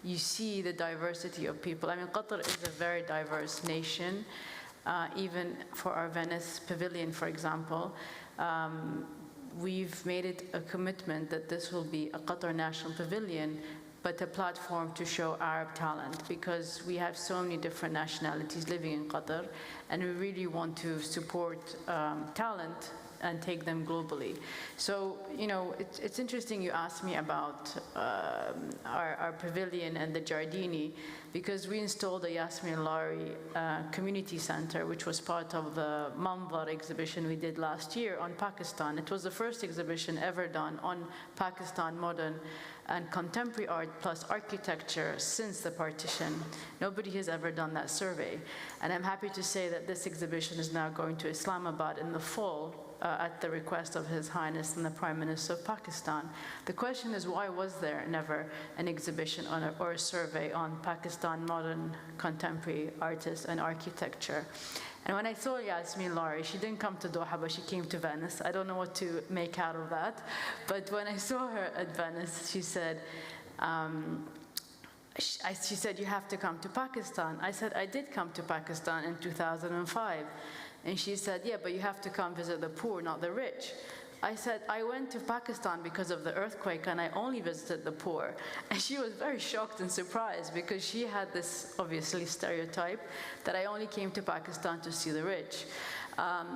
you see the diversity of people. I mean, Qatar is a very diverse nation. Even for our Venice Pavilion, for example, we've made it a commitment that this will be a Qatar National Pavilion, but a platform to show Arab talent, because we have so many different nationalities living in Qatar, and we really want to support talent and take them globally. So, you know, it's interesting you asked me about our pavilion and the Giardini, because we installed the Yasmin Lari Community Center, which was part of the Manzar exhibition we did last year on Pakistan. It was the first exhibition ever done on Pakistan modern and contemporary art plus architecture since the partition. Nobody has ever done that survey. And I'm happy to say that this exhibition is now going to Islamabad in the fall at the request of His Highness and the Prime Minister of Pakistan. The question is, why was there never an exhibition or a survey on Pakistan modern contemporary artists and architecture? And when I saw Yasmin Lari, she didn't come to Doha, but she came to Venice. I don't know what to make out of that. But when I saw her at Venice, she said, she said, you have to come to Pakistan. I said, I did come to Pakistan in 2005. And she said, yeah, but you have to come visit the poor, not the rich. I said, I went to Pakistan because of the earthquake and I only visited the poor. And she was very shocked and surprised because she had this, obviously, stereotype that I only came to Pakistan to see the rich.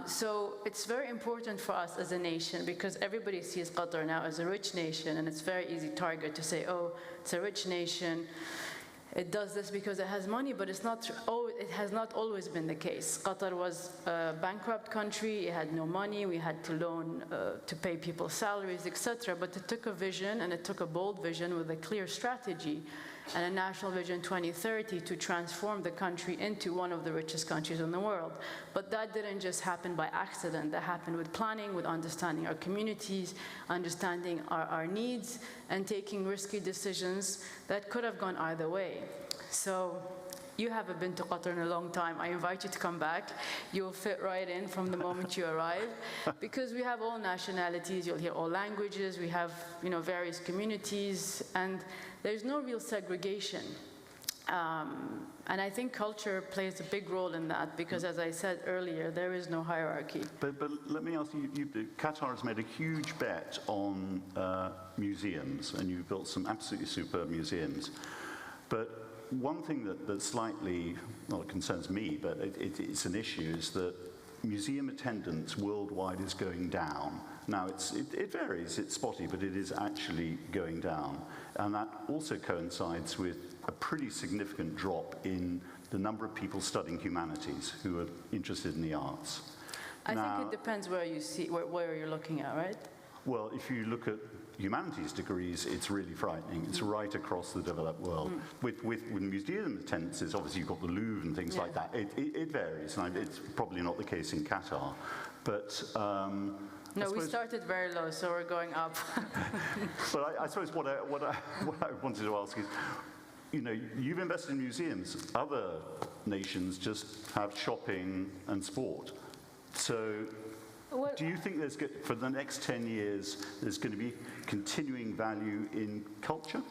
So it's very important for us as a nation, because everybody sees Qatar now as a rich nation, and it's a very easy target to say, oh, it's a rich nation. It does this because it has money, but it's not. It has not always been the case. Qatar was a bankrupt country. It had no money. We had to loan to pay people's salaries, etc. But it took a vision, and it took a bold vision with a clear strategy and a National Vision 2030 to transform the country into one of the richest countries in the world. But that didn't just happen by accident. That happened with planning, with understanding our communities, understanding our needs, and taking risky decisions that could have gone either way. So you haven't been to Qatar in a long time. I invite you to come back. You'll fit right in from the moment you arrive, because we have all nationalities. You'll hear all languages. We have, you know, various communities, and there's no real segregation. And I think culture plays a big role in that, because, as I said earlier, there is no hierarchy. But let me ask you, Qatar has made a huge bet on museums, and you've built some absolutely superb museums. But one thing that slightly, well, it concerns me, but it's an issue, is that museum attendance worldwide is going down. Now, it varies, it's spotty, but it is actually going down. And that also coincides with a pretty significant drop in the number of people studying humanities who are interested in the arts. I think it depends where you see, where you're looking at, right? Well, if you look at humanities degrees, it's really frightening. It's right across the developed world. With museum attendances, obviously you've got the Louvre and things like that. It varies, and it's probably not the case in Qatar. But no, we started very low, so we're going up. But I suppose what I wanted to ask is, you know, you've invested in museums. Other nations just have shopping and sport. So do you think for the next 10 years, there's going to be continuing value in culture?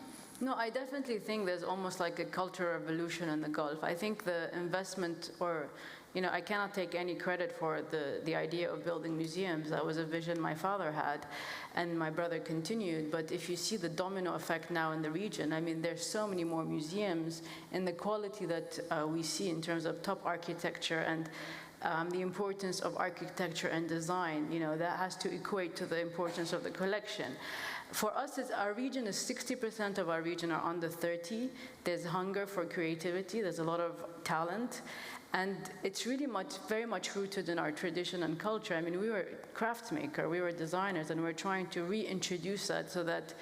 No, I definitely think there's almost like a cultural revolution in the Gulf. I think the investment, or, you know, I cannot take any credit for the idea of building museums. That was a vision my father had, and my brother continued. But if you see the domino effect now in the region, I mean, there's so many more museums, and the quality that we see in terms of top architecture and the importance of architecture and design, you know, that has to equate to the importance of the collection. For us, our region is 60% of our region are under 30. There's hunger for creativity. There's a lot of talent. And it's really very much rooted in our tradition and culture. I mean, we were craft maker, we were designers, and we're trying to reintroduce that so that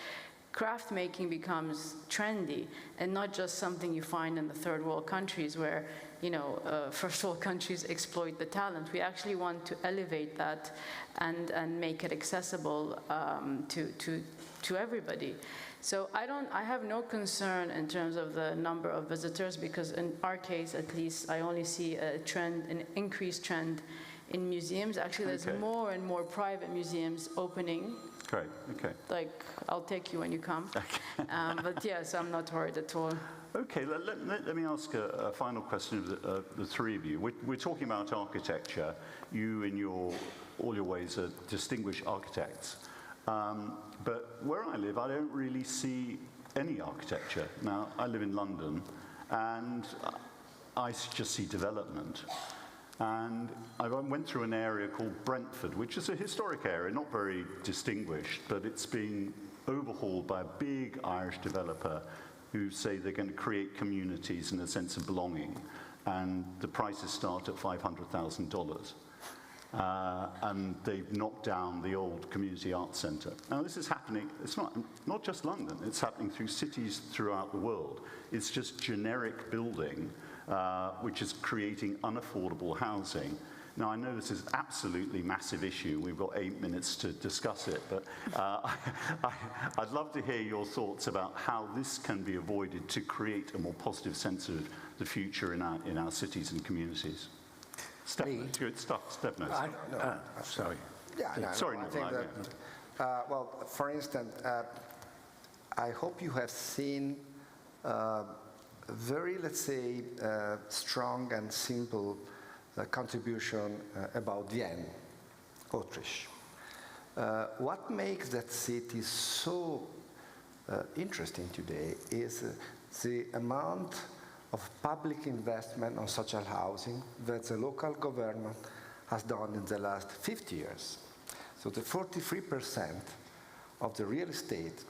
craft making becomes trendy and not just something you find in the third world countries where, you know, first world countries exploit the talent. We actually want to elevate that and make it accessible to everybody. So I have no concern in terms of the number of visitors, because in our case, at least, I only see a trend, an increased trend in museums. Actually, there's more and more private museums opening. Great, okay. Like, I'll take you when you come. But yes, I'm not worried at all. Okay, let me ask a final question of the three of you. We're talking about architecture. You, in all your ways, are distinguished architects. But where I live, I don't really see any architecture. Now, I live in London, and I just see development. And I went through an area called Brentford, which is a historic area, not very distinguished, but it's being overhauled by a big Irish developer who say they're going to create communities and a sense of belonging. And the prices start at $500,000. And they've knocked down the old community arts centre. Now this is happening, it's not just London, it's happening through cities throughout the world. It's just generic building, which is creating unaffordable housing. Now I know this is absolutely massive issue, we've got 8 minutes to discuss it, but I'd love to hear your thoughts about how this can be avoided to create a more positive sense of the future in our cities and communities. Stefano. Sorry. Sorry, I think that, well, for instance, I hope you have seen very, let's say, strong and simple contribution about Vienne, Autriche. What makes that city so interesting today is the amount of public investment on social housing that the local government has done in the last 50 years. So the 43% of the real estate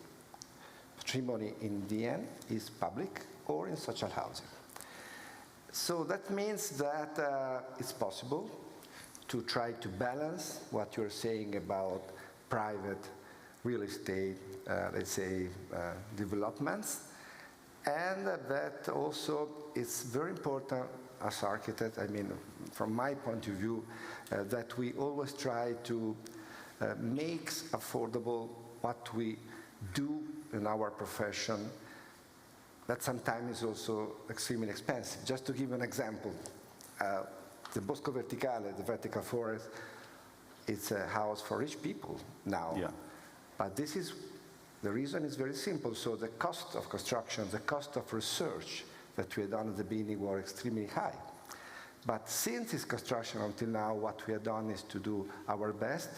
patrimony in Vienna is public or in social housing. So that means that it's possible to try to balance what you're saying about private real estate, let's say, developments. And that also is very important as architects, I mean, from my point of view, that we always try to make affordable what we do in our profession, that sometimes is also extremely expensive. Just to give an example, the Bosco Verticale, the vertical forest, it's a house for rich people now. Yeah. But this is, the reason is very simple. So the cost of construction, the cost of research that we had done at the beginning were extremely high. But since its construction until now, what we have done is to do our best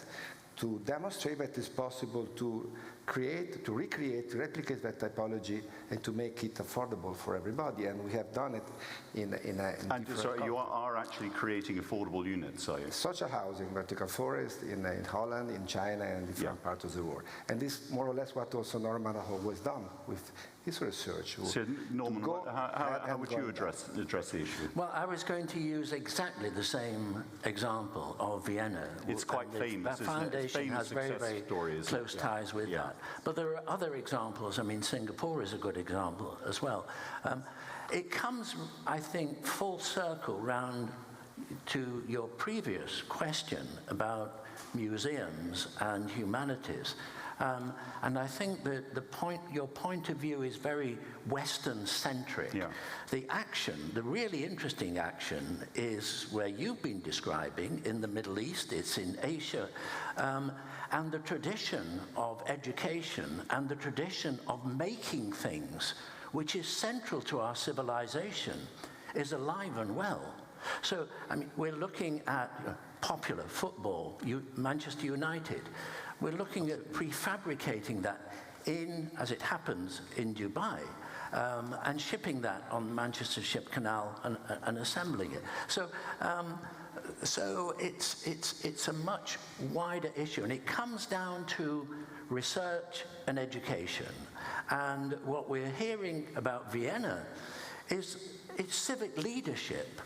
to demonstrate that it's possible to replicate that typology, and to make it affordable for everybody. And we have done it in And sorry, you are actually creating affordable units, are you? Social housing, vertical forest in Holland, in China, and different parts of the world. And this is more or less what also Norman has always done with his research. So Norman, how would you address the issue? Well, I was going to use exactly the same example of Vienna. It's quite famous, The isn't it? It's foundation famous has very, success very story, isn't it? close ties with that. But there are other examples. I mean, Singapore is a good example as well. It comes, I think, full circle round to your previous question about museums and humanities. And I think that your point of view is very Western-centric. The action, the really interesting action, is where you've been describing in the Middle East, it's in Asia, and the tradition of education and the tradition of making things, which is central to our civilization, is alive and well. So, I mean, we're looking at popular football, Manchester United. We're looking at prefabricating that as it happens, in Dubai, and shipping that on the Manchester Ship Canal and assembling it. So it's a much wider issue, and it comes down to research and education. And what we're hearing about Vienna is it's civic leadership.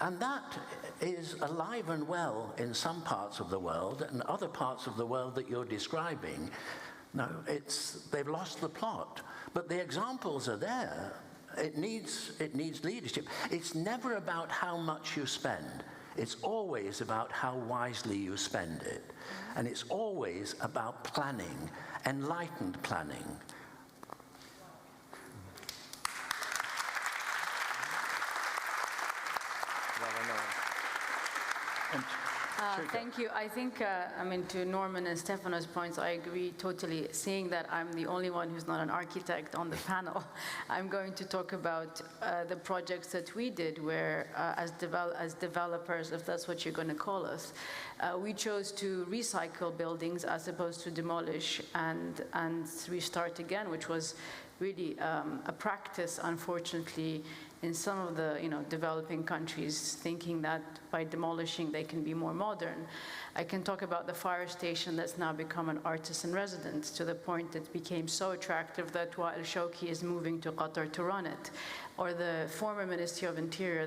And that is alive and well in some parts of the world, and other parts of the world that you're describing, no, they've lost the plot. But the examples are there. It needs leadership. It's never about how much you spend. It's always about how wisely you spend it. And it's always about planning, enlightened planning. Thank you. I think, I mean, to Norman and Stefano's points, I agree totally. Seeing that I'm the only one who's not an architect on the panel, I'm going to talk about the projects that we did where, as developers, if that's what you're going to call us, we chose to recycle buildings as opposed to demolish and restart again, which was really a practice, unfortunately, in some of the developing countries, thinking that by demolishing they can be more modern. I can talk about the fire station that's now become an artisan residence, to the point that it became so attractive that Wael Shawki is moving to Qatar to run it. Or the former Ministry of Interior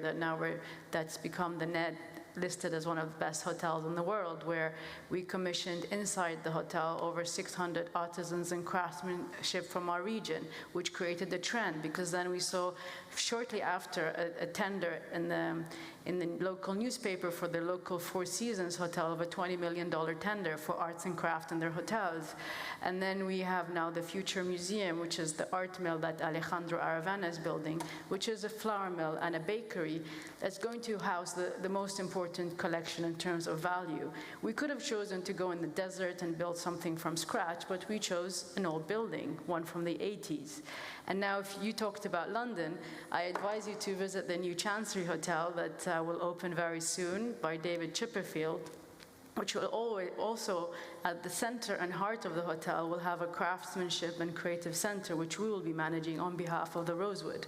that's become the NED, listed as one of the best hotels in the world, where we commissioned inside the hotel over 600 artisans and craftsmanship from our region, which created the trend, because then we saw shortly after a tender in the local newspaper for the local Four Seasons hotel of a $20 million tender for arts and craft in their hotels. And then we have now the Future Museum, which is the art mill that Alejandro Aravena is building, which is a flour mill and a bakery that's going to house the most important collection in terms of value. We could have chosen to go in the desert and build something from scratch, but we chose an old building, one from the 80s. And now, if you talked about London, I advise you to visit the new Chancery Hotel that will open very soon by David Chipperfield, which will also, at the center and heart of the hotel, will have a craftsmanship and creative center, which we will be managing on behalf of the Rosewood.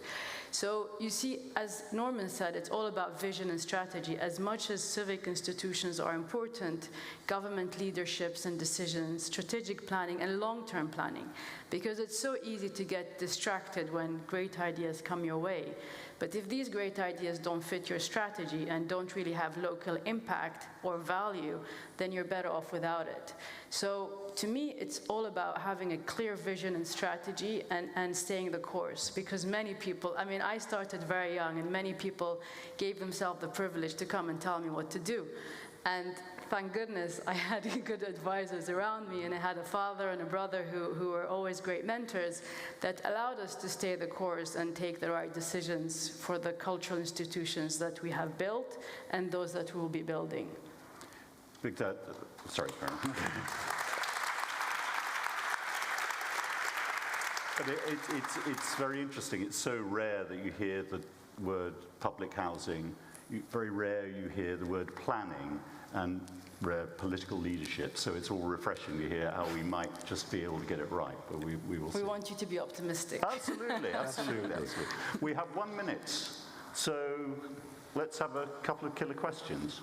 So you see, as Norman said, it's all about vision and strategy. As much as civic institutions are important, government leaderships and decisions, strategic planning and long-term planning, because it's so easy to get distracted when great ideas come your way. But if these great ideas don't fit your strategy and don't really have local impact or value, then you're better off without it. So to me, it's all about having a clear vision and strategy and staying the course, because many people, I mean, I started very young and many people gave themselves the privilege to come and tell me what to do. And thank goodness I had good advisors around me, and I had a father and a brother who were always great mentors that allowed us to stay the course and take the right decisions for the cultural institutions that we have built and those that we will be building. Sorry, Karen. But it's very interesting. It's so rare that you hear the word public housing very rare you hear the word planning and rare political leadership, so it's all refreshing to hear how we might just be able to get it right, but we will see. We want you to be optimistic. Absolutely, absolutely, absolutely. We have 1 minute, so let's have a couple of killer questions.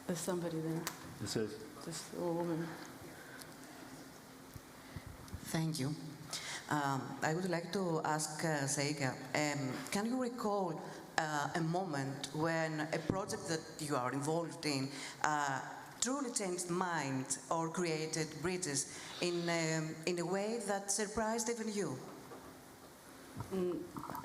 There's somebody there. This is? This old woman. Thank you. I would like to ask Seiga, can you recall a moment when a project that you are involved in truly changed minds or created bridges in a way that surprised even you?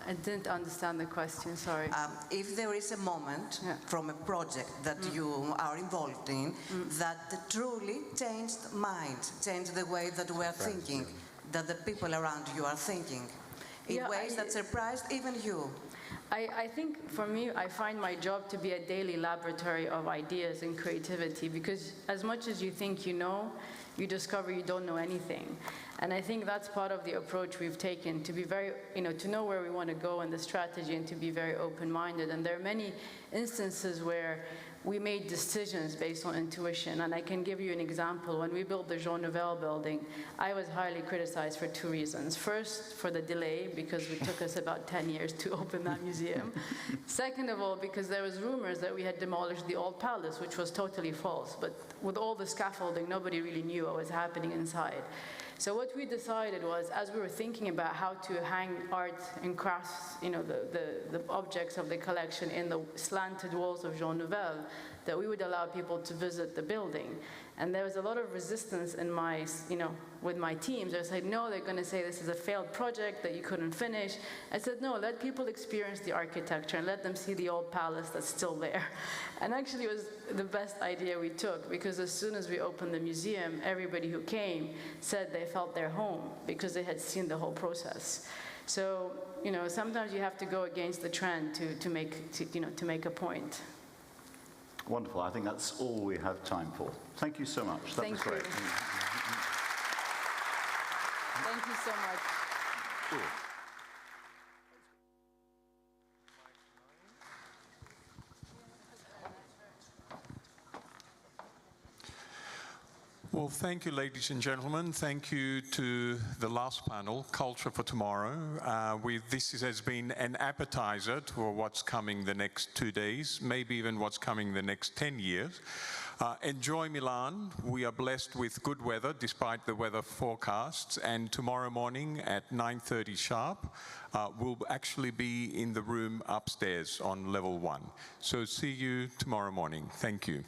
I didn't understand the question, sorry. If there is a moment from a project that you are involved in that truly changed minds, changed the way that we are thinking, that the people around you are thinking, in ways that surprised even you. I think for me, I find my job to be a daily laboratory of ideas and creativity, because as much as you think you know, you discover you don't know anything. And I think that's part of the approach we've taken, to be very, to know where we want to go in the strategy and to be very open-minded. And there are many instances where we made decisions based on intuition. And I can give you an example. When we built the Jean Nouvel building, I was highly criticized for 2 reasons. First, for the delay, because it took us about 10 years to open that museum. Second of all, because there was rumors that we had demolished the old palace, which was totally false. But with all the scaffolding, nobody really knew what was happening inside. So what we decided was, as we were thinking about how to hang art and crafts, the objects of the collection in the slanted walls of Jean Nouvel, that we would allow people to visit the building. And there was a lot of resistance in my, with my teams. They said, no, they're going to say this is a failed project that you couldn't finish. I said, no, let people experience the architecture and let them see the old palace that's still there. And actually it was the best idea we took, because as soon as we opened the museum, everybody who came said they felt their home because they had seen the whole process. So, sometimes you have to go against the trend to make a point. Wonderful. I think that's all we have time for. Thank you so much. That was great. Thank you so much. Cool. Well, thank you, ladies and gentlemen. Thank you to the last panel, Culture for Tomorrow. This has been an appetizer for what's coming the next 2 days, maybe even what's coming the next 10 years. Enjoy Milan. We are blessed with good weather, despite the weather forecasts. And tomorrow morning at 9:30 sharp, we'll actually be in the room upstairs on level 1. So see you tomorrow morning. Thank you.